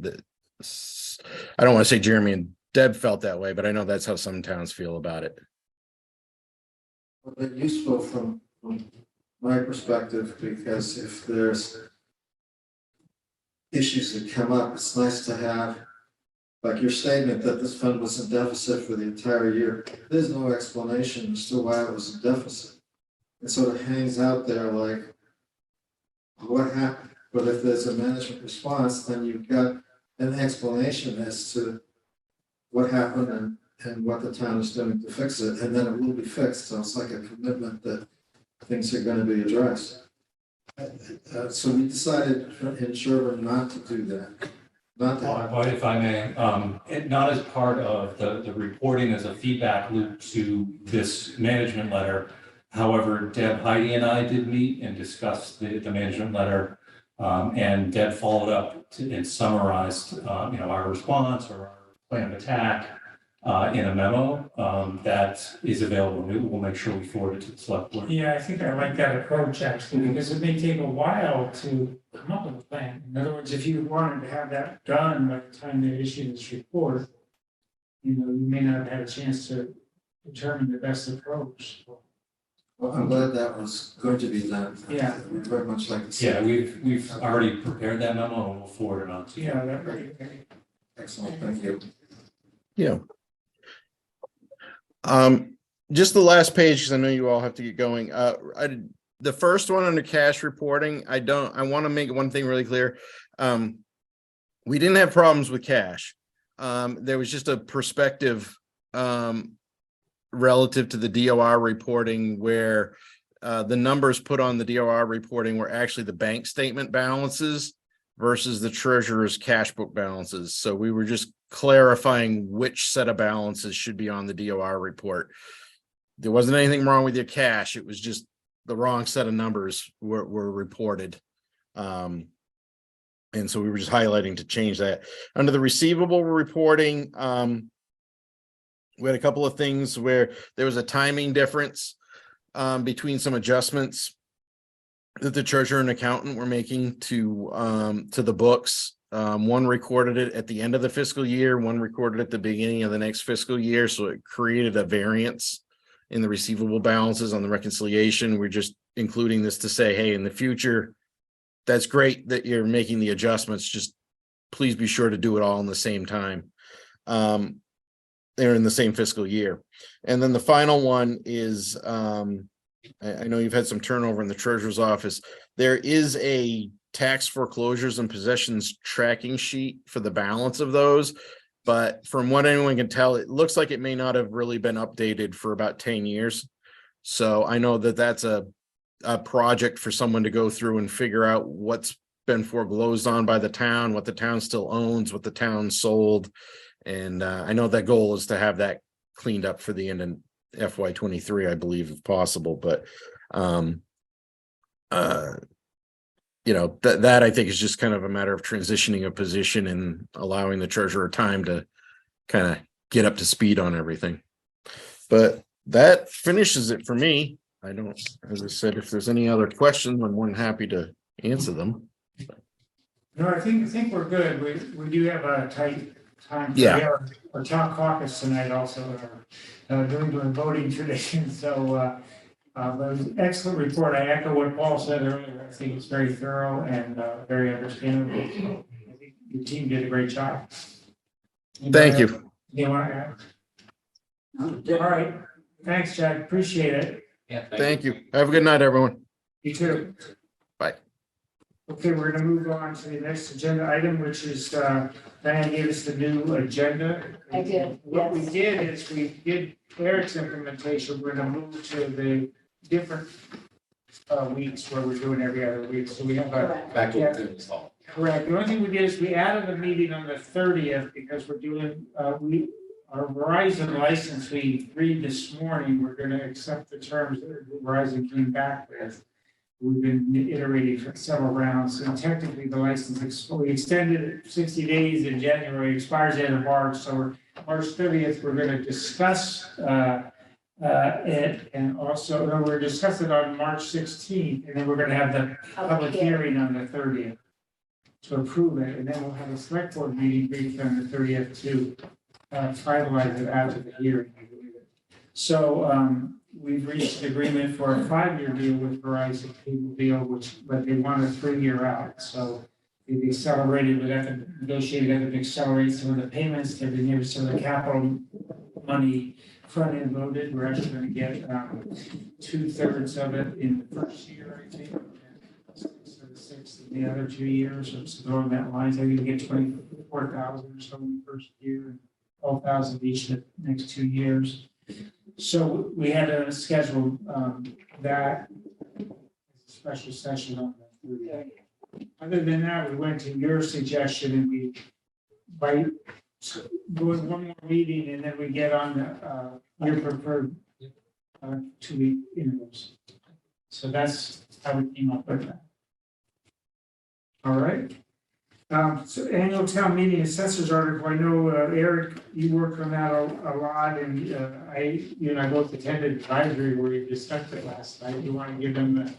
I don't want to say Jeremy and Deb felt that way, but I know that's how some towns feel about it. Well, they're useful from my perspective, because if there's issues that come up, it's nice to have, like your statement that this fund was in deficit for the entire year. There's no explanation as to why it was in deficit. It sort of hangs out there like, what happened? But if there's a management response, then you've got an explanation as to what happened and what the town is doing to fix it, and then it will be fixed. So it's like a commitment that things are going to be addressed. So we decided in Sherborn not to do that. If I may, not as part of the reporting as a feedback loop to this management letter. However, Deb, Heidi and I did meet and discuss the management letter, and Deb followed up and summarized, our response or our plan of attack in a memo that is available. We'll make sure we forward it to the select board. Yeah, I think I like that approach actually, because it may take a while to come up with a plan. In other words, if you wanted to have that done by the time they issue this report, you may not have had a chance to determine the best approach. Well, I'm glad that was going to be done. Yeah. We'd very much like to see. Yeah, we've already prepared that memo and we'll forward it on to you. Yeah, that would be great. Excellent, thank you. Yeah. Just the last page, because I know you all have to get going. The first one under cash reporting, I want to make one thing really clear. We didn't have problems with cash. there was just a perspective relative to the DOR reporting where the numbers put on the DOR reporting were actually the bank statement balances versus the treasurer's cash book balances. So we were just clarifying which set of balances should be on the DOR report. There wasn't anything wrong with your cash. It was just the wrong set of numbers were reported. And so we were just highlighting to change that. Under the receivable reporting, we had a couple of things where there was a timing difference between some adjustments that the treasurer and accountant were making to the books. One recorded it at the end of the fiscal year, one recorded at the beginning of the next fiscal year. So it created a variance in the receivable balances on the reconciliation. We're just including this to say, hey, in the future, that's great that you're making the adjustments. Just please be sure to do it all in the same time. They're in the same fiscal year. And then the final one is, I know you've had some turnover in the treasurer's office. There is a tax foreclosures and possessions tracking sheet for the balance of those. But from what anyone can tell, it looks like it may not have really been updated for about 10 years. So I know that that's a project for someone to go through and figure out what's been foreclosed on by the town, what the town still owns, what the town sold. And I know that goal is to have that cleaned up for the end of FY23, I believe, if possible. But you know, that I think is just kind of a matter of transitioning a position and allowing the treasurer time to kind of get up to speed on everything. But that finishes it for me. I don't, as I said, if there's any other questions, I'm more than happy to answer them. No, I think we're good. We do have a tight time. Yeah. Our town caucus tonight also doing voting tradition. So but it was an excellent report. I echo what Paul said earlier. I think it's very thorough and very understandable. I think your team did a great job. Thank you. You want to add? All right. Thanks, Jack. Appreciate it. Yeah, Thank you. Have a good night, everyone. You too. Bye. Okay, we're gonna move on to the next agenda item, which is, Diane gave us the new agenda. I did, What we yes. did is we did Eric's implementation. We're gonna move to the different weeks where we're doing every other week. So we have a, Correct. Back Yeah. to this hall. correct. The only thing we did is we added a meeting on the 30th because we're doing, our Verizon license, we agreed this morning, we're gonna accept the terms that Verizon came back with. We've been iterating for several rounds, and technically the license, we extended it 60 days in January, expires the end of March, so March 30th, we're gonna discuss it, and also, no, we're discussing it on March 16th, and then we're gonna have the public hearing on the 30th to approve it, and then we'll have a select board meeting briefed on the 30th to finalize it after the hearing, I believe it. So, we've reached an agreement for a 5-year deal with Verizon cable deal, but they want a 3-year out. So they've accelerated, we have to negotiate, we have to accelerate some of the payments, they've been given some of the capital money front end loaded. We're actually going to get 2/3 of it in the first year, I think. So the 6 in the other 2 years, so along that line, so we can get 24,000 or so in the first year, and 12,000 each in the next 2 years. So we had to schedule that as a special session on the 30th. Other than that, we went to your suggestion and we, by doing one more meeting and then we get on your preferred 2-week intervals. So that's how we came up with that. All right. So annual town meeting assessors article, I know, Eric, you worked on that a lot, and you and I both attended advisory where you discussed it last night. You want to give them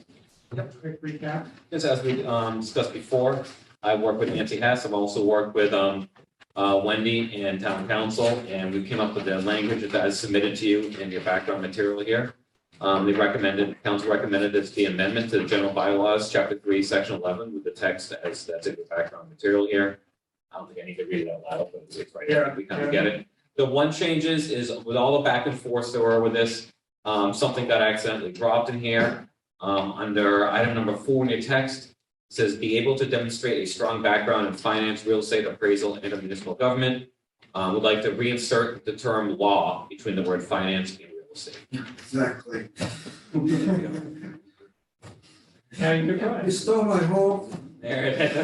a quick recap? Yes, as we discussed before, I work with Nancy Hess. I've also worked with Wendy and town council, and we came up with the language that is submitted to you in your background material here. Council recommended this the amendment to the general bylaws, chapter 3, section 11, with the text as that's in the background material here. I don't think I need to read it out loud, but it's right there. We kind of get it. The one changes is with all the back and forth there were with this, something got accidentally dropped in here. Under item number 4 in your text, it says be able to demonstrate a strong background in finance, real estate appraisal, and municipal government. would like to reinsert the term law between the word finance and real estate. Exactly. Yeah, you go You ahead. stole my whole. There it is.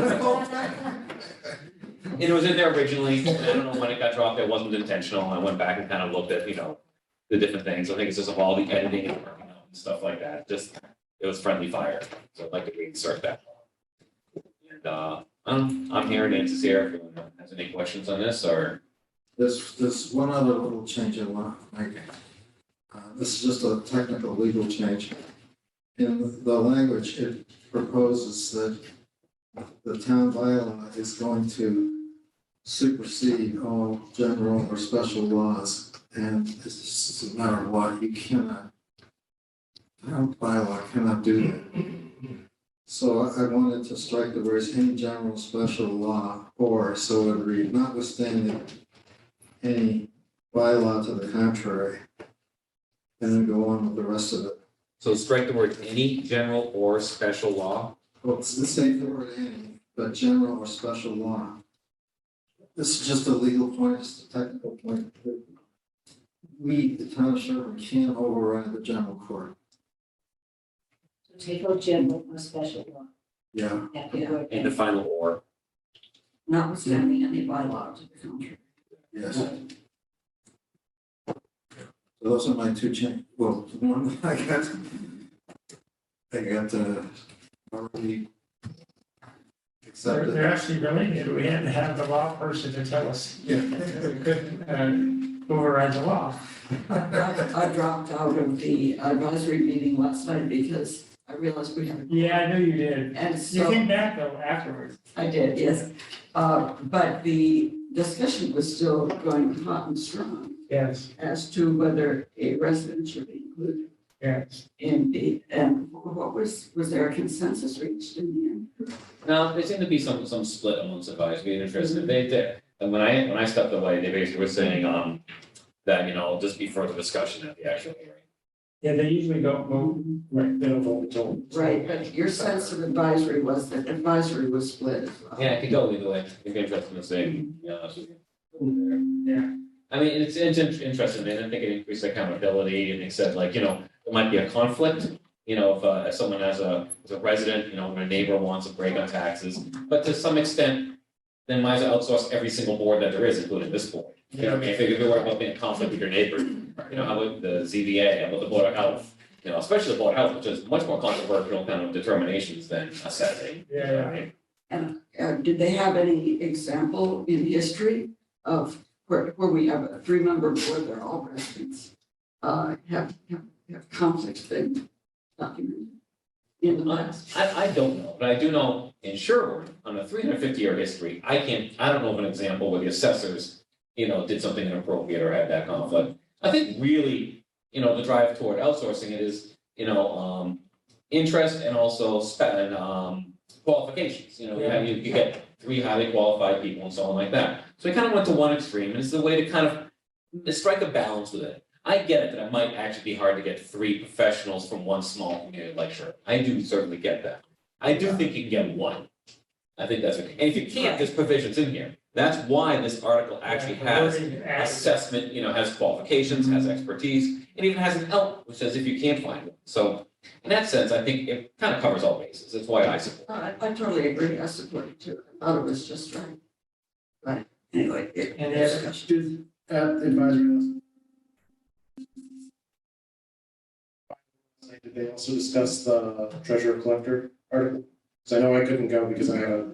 It was in there originally, and I don't know when it got dropped, it wasn't intentional, I went back and kind of looked at, the different things, I think it's just of all the editing and working out and stuff like that, just, it was friendly fire, so I'd like to reinsert that. And, I'm here, Nancy's here, if anyone has any questions on this, or, There's one other little change I want to make. This is just a technical legal change. In the language, it proposes that the town bylaw is going to supersede all general or special laws. And it's just a matter of law, you cannot, town bylaw cannot do that. So I wanted to strike the words any general, special law, or, so it would read, notwithstanding any bylaw to the contrary. And then go on with the rest of it. so strike the word any general or special law. Well, it's the same word any, but general or special law. This is just a legal point, it's a technical point. We, the town of Sherborn, can't override the general court. Take out general or special law. Yeah. That could work. And define the or. Notwithstanding any bylaw to the contrary. Yes. So those are my two changes. Well, one, I got already accepted. They're actually related, we had to have the law person to tell us. Yeah. We couldn't, override the law. I dropped out of the advisory meeting last night because I realized we had. Yeah, I know you did. And You so came back though afterwards. I did, yes. But the discussion was still going hot and strong Yes, as to whether a resident should be included yes. in the, and what was there a consensus reached in the end? No, there seemed to be some split amongst advisory and interested, and when I stepped away, they basically were saying, that, just be further discussion at the actual hearing. Yeah, they usually don't vote, right, they don't vote until. Right, but your sense of advisory was that advisory was split as well. Yeah, it could go either way, if you're interested in the same, Yeah. I mean, it's interesting, they didn't think it increased accountability, and they said there might be a conflict, if someone as a resident, when a neighbor wants a break on taxes, but to some extent, then might as well outsource every single board that there is, including this board. You know what I mean, if you're worried about being in conflict with your neighbor, how about the ZBA, how about the Board of Health? Especially the Board of Health, which is much more controversial kind of determinations than assessing. You know what I mean? And did they have any example in history of where we have a 3-member board, they're all residents, have conflicts been documented in the past? I don't know, but I do know in Sherborn, on a 350-year history, I don't know of an example where the assessors, did something inappropriate or had that conflict. I think really, the drive toward outsourcing it is, interest and also qualifications, you get 3 highly qualified people and so on like that. So I kind of went to one extreme, and it's the way to kind of strike a balance with it. I get it that it might actually be hard to get 3 professionals from one small community like Sherborn. I do certainly get that. I do think you can get 1. I think that's okay. And if you can't, there's provisions in here. That's why this article actually has assessment, has qualifications, has expertise, and even has an element which says if you can't find one. So in that sense, I think it kind of covers all bases. That's why I support it. I totally agree, I support it too, I thought it was just right. But anyway, And discussion. At advisory. Did they also discuss the treasurer collector article? Because I know I couldn't go because I had a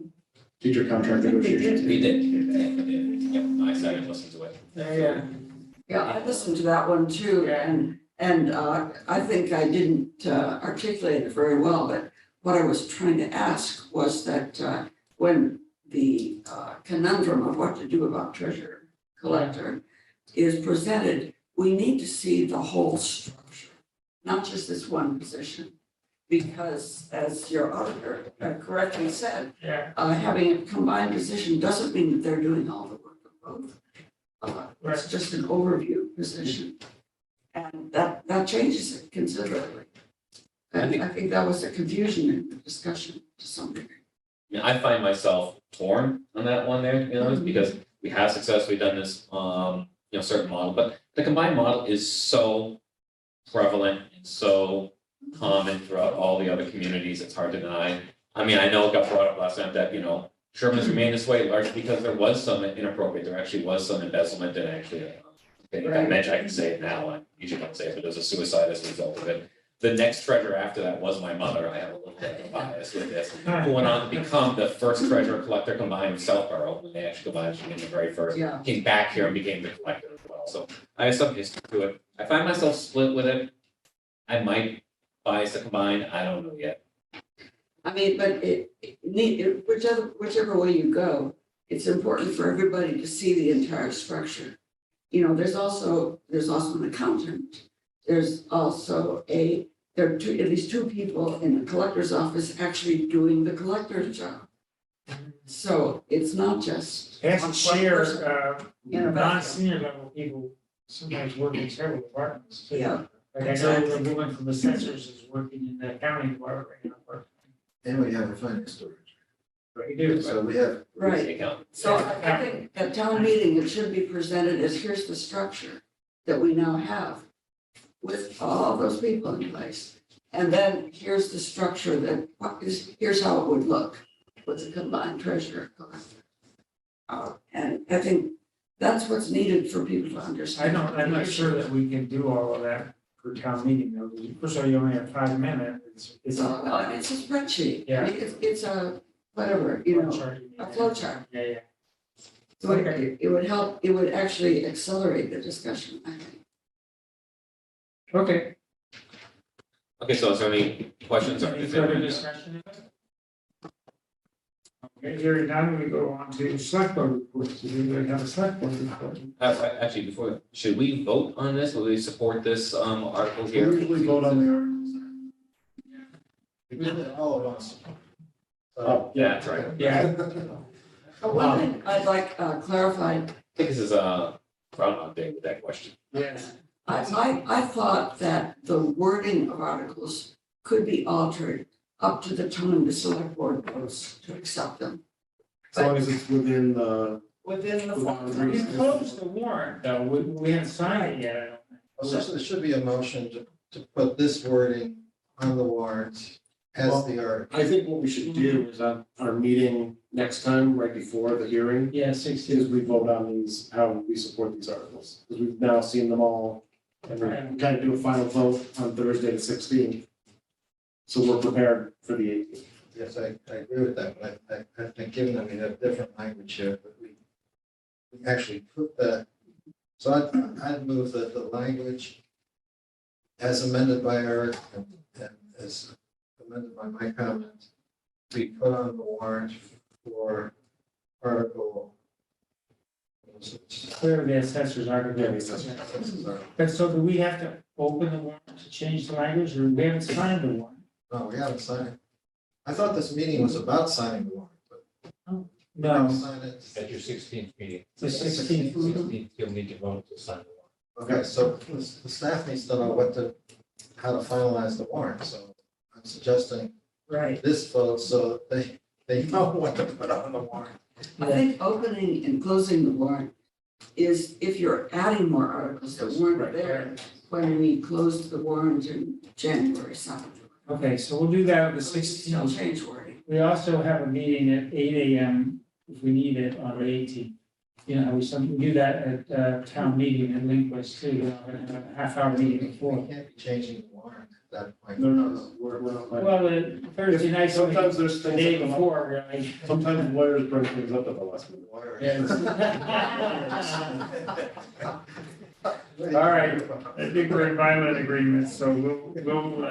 teacher contract negotiation. We did. Yeah, I sat and listened to it. Yeah. Yeah, I listened to that one too, and I think I didn't articulate it very well, but what I was trying to ask was that when the conundrum of what to do about treasurer collector is presented, we need to see the whole structure, not just this one position. Because as your auditor correctly said, Yeah. having a combined position doesn't mean that they're doing all the work of both. It's just an overview position. And that changes it considerably. And I think that was a confusion in the discussion to some degree. I find myself torn on that one there, because we have successfully done this, certain model, but the combined model is so prevalent and so common throughout all the other communities, it's hard to deny. I mean, I know it got brought up last time that, Sherman has remained this way largely because there was some inappropriate, there actually was some embezzlement and actually, I mentioned, I can say it now, I usually don't say it, but there was a suicide as a result of it. The next treasurer after that was my mother, I have a little bit of bias with this, who went on to become the first treasurer collector combined with Southborough, when they actually combined, she became the very first. Yeah. Came back here and became the collector as well, so I have some history to it. I find myself split with it. I might bias the combined, I don't know yet. I mean, but whichever way you go, it's important for everybody to see the entire structure. There's also an accountant. There's also there are at least two people in the collector's office actually doing the collector's job. So it's not just. It has to one share, person in a vacuum. non-senior level people sometimes work in several departments. too. Yeah, Like I know the woman from the sensors is working in the accounting department right now. And we have a finance storage. But you do, So we have, right. The accountant. So I think at town meeting, it should be presented as here's the structure that we now have with all those people in place. And then here's the structure here's how it would look with the combined treasurer collector. And I think that's what's needed for people to understand. I'm not sure that we can do all of that for town meeting though. First of all, you only have 5 minutes. It's No, it's a spreadsheet. Yeah. I mean, it's a, whatever, a flow chart. Yeah. So it would help, it would actually accelerate the discussion, I think. Okay. Okay, so is there any questions or? Any further discussion? Okay, hearing none, we go on to select board reports. Do we have a select board report? Actually, before, should we vote on this? Will we support this article We here? usually vote on the articles. we did all of us. Oh, Yeah, that's right. Yeah. One thing I'd like clarified, I think this is Groundhog Day with that question. Yes. I thought that the wording of articles could be altered up to the time the select board votes to accept them. As long as it's within the. Within the. We closed the warrant though. We haven't signed it yet, I don't think. So there should be a motion to put this wording on the warrant as the article. I think what we should do is on our meeting next time, right before the hearing, Yeah, is 16. we vote on these, how we support these articles. Because we've now seen them all, and we kind of do a final vote on Thursday the 16th. So we're prepared for the 18th. Yes, I agree with that, but I think given that we have different language here, but we actually put that. So I'd move that the language as amended by Eric and as amended by my comment, be put on the warrant for article. Clearly, the assessors are going to. This is our- But so do we have to open the warrant to change the language or we haven't signed the warrant? No, we haven't signed it. I thought this meeting was about signing the warrant, but. we No, haven't signed it. At your 16th meeting, the 16th. 16th, you'll need to vote to sign the warrant. Okay, so the staff needs to know how to finalize the warrant, so I'm suggesting Right. this vote so that they know what to put on the warrant. I think opening and closing the warrant is if you're adding more articles that weren't there when we closed the warrant in January 7th. Okay, so we'll do that on the Still 16th. change wording. We also have a meeting at 8 AM if we need it on the 18th. You know, we do that at town meeting in Linquist too, we're gonna have a half-hour meeting We before. can't be changing the warrant at that point. No, we're not. Well, Thursday night, Sometimes there's the things day that come up. before, really. Sometimes lawyers bring things up at the last minute. Water. All right, I think we're in violent agreement, so we'll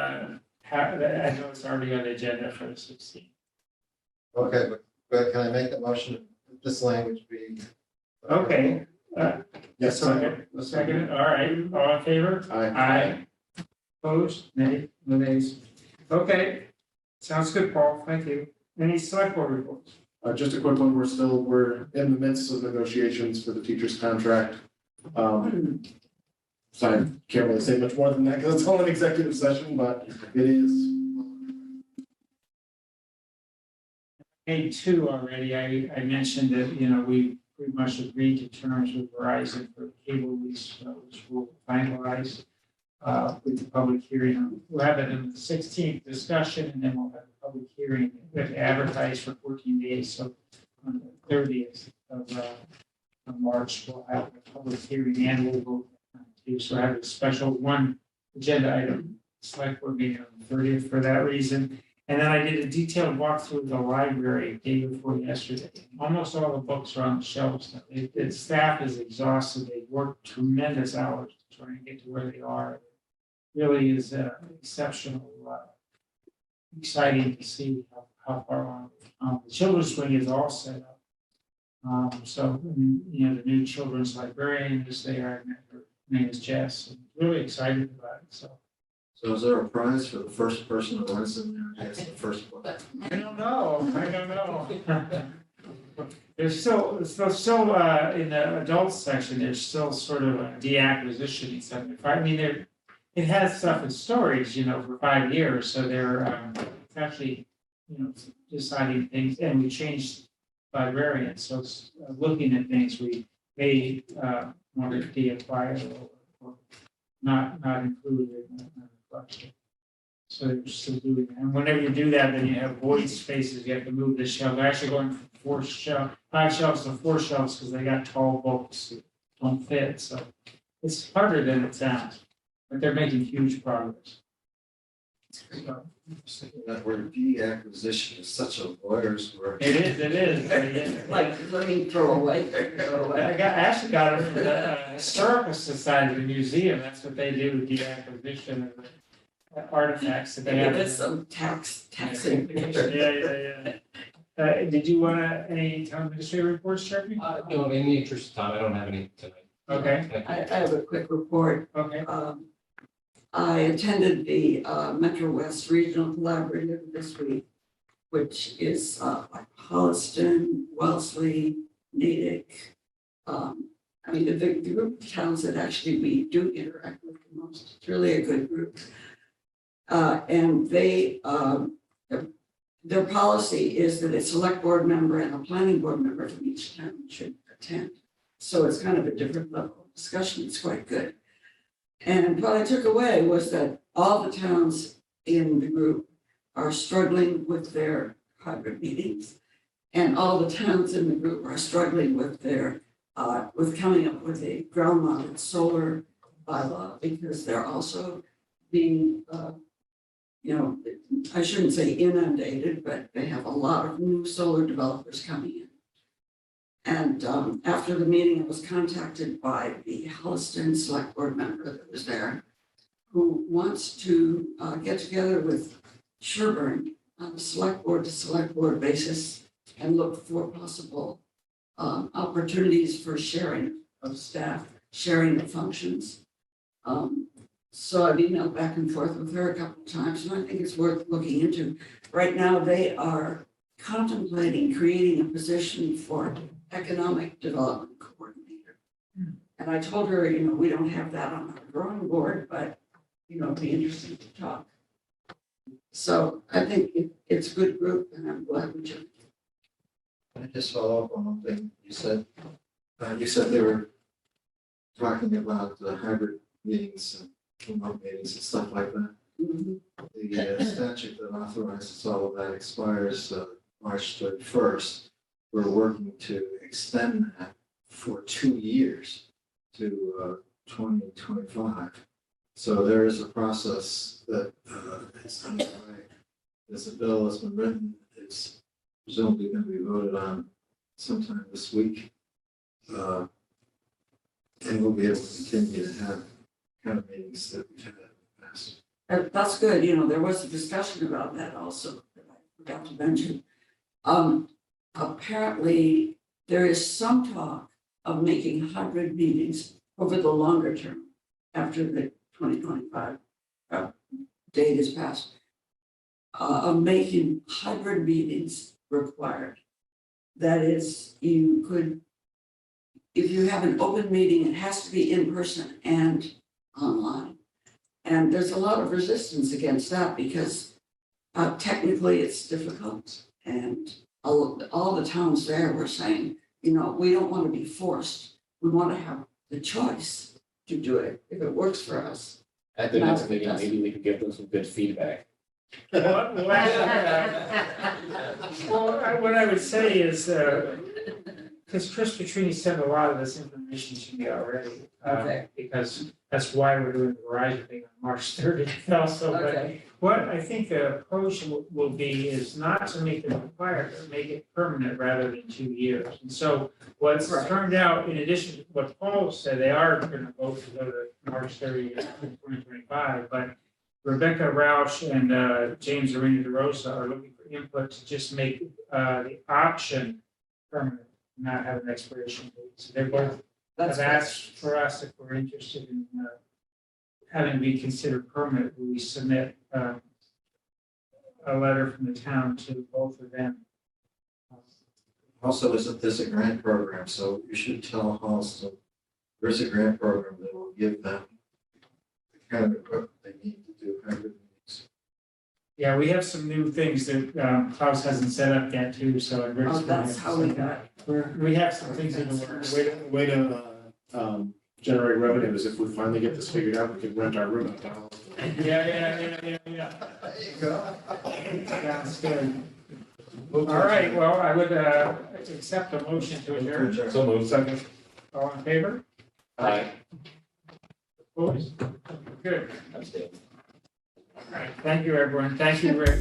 have, I know it's already on the agenda for the 16th. Okay, but can I make the motion that this language be? Okay, Yes, second, all right, all in favor? Aye. Opposed? Nay, no nays. Okay, sounds good, Paul, thank you. Any select board reports? Just a quick one, we're in the midst of negotiations for the teacher's contract. So I can't really say much more than that because it's all an executive session, but it is. Made two already, I mentioned that, you know, we pretty much agreed to terms with Verizon for the cable lease, which will finalize with the public hearing. We'll have it on the 16th discussion, and then we'll have a public hearing. We have to advertise for 14 days, so on the 30th of March, we'll have a public hearing and we'll vote too. So I have a special one agenda item, select board meeting on the 30th for that reason. And then I did a detailed walkthrough of the library day before yesterday. Almost all the books are on the shelves. The staff is exhausted. They work tremendous hours to try and get to where they are. Really is exceptional, exciting to see how far along. The children's wing is all set up. So, you know, the new children's librarian is there. I met her name is Jess. I'm really excited about it. So is there a prize for the first person who runs in there? Yes, the first one. I don't know. There's still in the adult section, there's still sort of a deacquisition something. I mean, it has stuff in storage, you know, for 5 years. So they're it's actually, you know, deciding things, and we changed librarians. So it's looking at things we may want to deacquire or not include in the collection. So they're still doing that. And whenever you do that, then you have void spaces. You have to move the shelf. They're actually going from 5 shelves to 4 shelves because they got tall books that don't fit. So it's harder than it sounds, but they're making huge progress. So, That word deacquisition is such a lawyer's word. it is. Like, let me throw away. I actually got it from the Historical Society of the Museum. That's what they do, deacquisition of the artifacts that they Give have. us some taxing. Yeah. Did you want any town administrator reports, Sharpie? No, in the interest of time, I don't have any tonight. Okay, I have a quick report. okay. I attended the Metro West Regional Collaborative this week, which is like Holliston, Wellesley, Natick. I mean, the group of towns that actually we do interact with the most. It's really a good group. And they, their policy is that a select board member and a planning board member from each town should attend. So it's kind of a different level of discussion. It's quite good. And what I took away was that all the towns in the group are struggling with their hybrid meetings. And all the towns in the group are struggling with their, with coming up with a ground mounted solar bylaw, because they're also being, you know, I shouldn't say inundated, but they have a lot of new solar developers coming in. And after the meeting, I was contacted by the Holliston Select Board member that was there, who wants to get together with Sherborn on a select board to select board basis and look for possible opportunities for sharing of staff, sharing of functions. So I've emailed back and forth with her a couple of times, and I think it's worth looking into. Right now, they are contemplating creating a position for economic development coordinator. And I told her, you know, we don't have that on our drawing board, but, you know, it'd be interesting to talk. So I think it's a good group, and I'm glad we joined. Can I just follow up on one thing you said? You said they were talking about the hybrid meetings and remote meetings and stuff like that. Mhm. The statute that authorizes all of that expires March 31st. We're working to extend that for 2 years to 2025. So there is a process that is underway. There's a bill that's been written. It's presumably going to be voted on sometime this week. And we'll be able to continue to have kind of meetings that we've had in the past. That's good. You know, there was a discussion about that also that I forgot to mention. Apparently, there is some talk of making hybrid meetings over the longer term after the 2025 date is passed, of making hybrid meetings required. That is, you could, if you have an open meeting, it has to be in person and online. And there's a lot of resistance against that because technically it's difficult. And all the towns there were saying, we don't want to be forced. We want to have the choice to do it if it works for us. At the next meeting, maybe we could give them some good feedback. Well, what I would say is, because Chris Petrini sent a lot of this information to me already. Okay. Because that's why we're doing the Verizon thing on March 30th also, but Okay, what I think the approach will be is not to make it required, but make it permanent rather than 2 years. And so what's Right. turned out, in addition to what Paul said, they are gonna vote to go to March 30th, 2025, but Rebecca Roush and James Arena DeRosa are looking for input to just make the option permanent, not have an expiration date. So they both that's have good. asked for us if we're interested in having to be considered permanent. We submit a letter from the town to both of them. Also, there's a grant program, so you should tell also, there's a grant program that will give them the kind of equipment they need to do hybrid meetings. Yeah, we have some new things that Klaus hasn't set up yet too, so. Rick's Oh, gonna that's have how to we set got. that. We have some things in the works. Way to generate revenue is if we finally get this figured out, we can rent our room out the house. Yeah. There you go. Sounds good. All right, well, I would accept a motion to adjourn. So moved. Second. All in favor? Aye. Opposed? Good. That's good. All right, thank you, everyone. Thank you, Rick.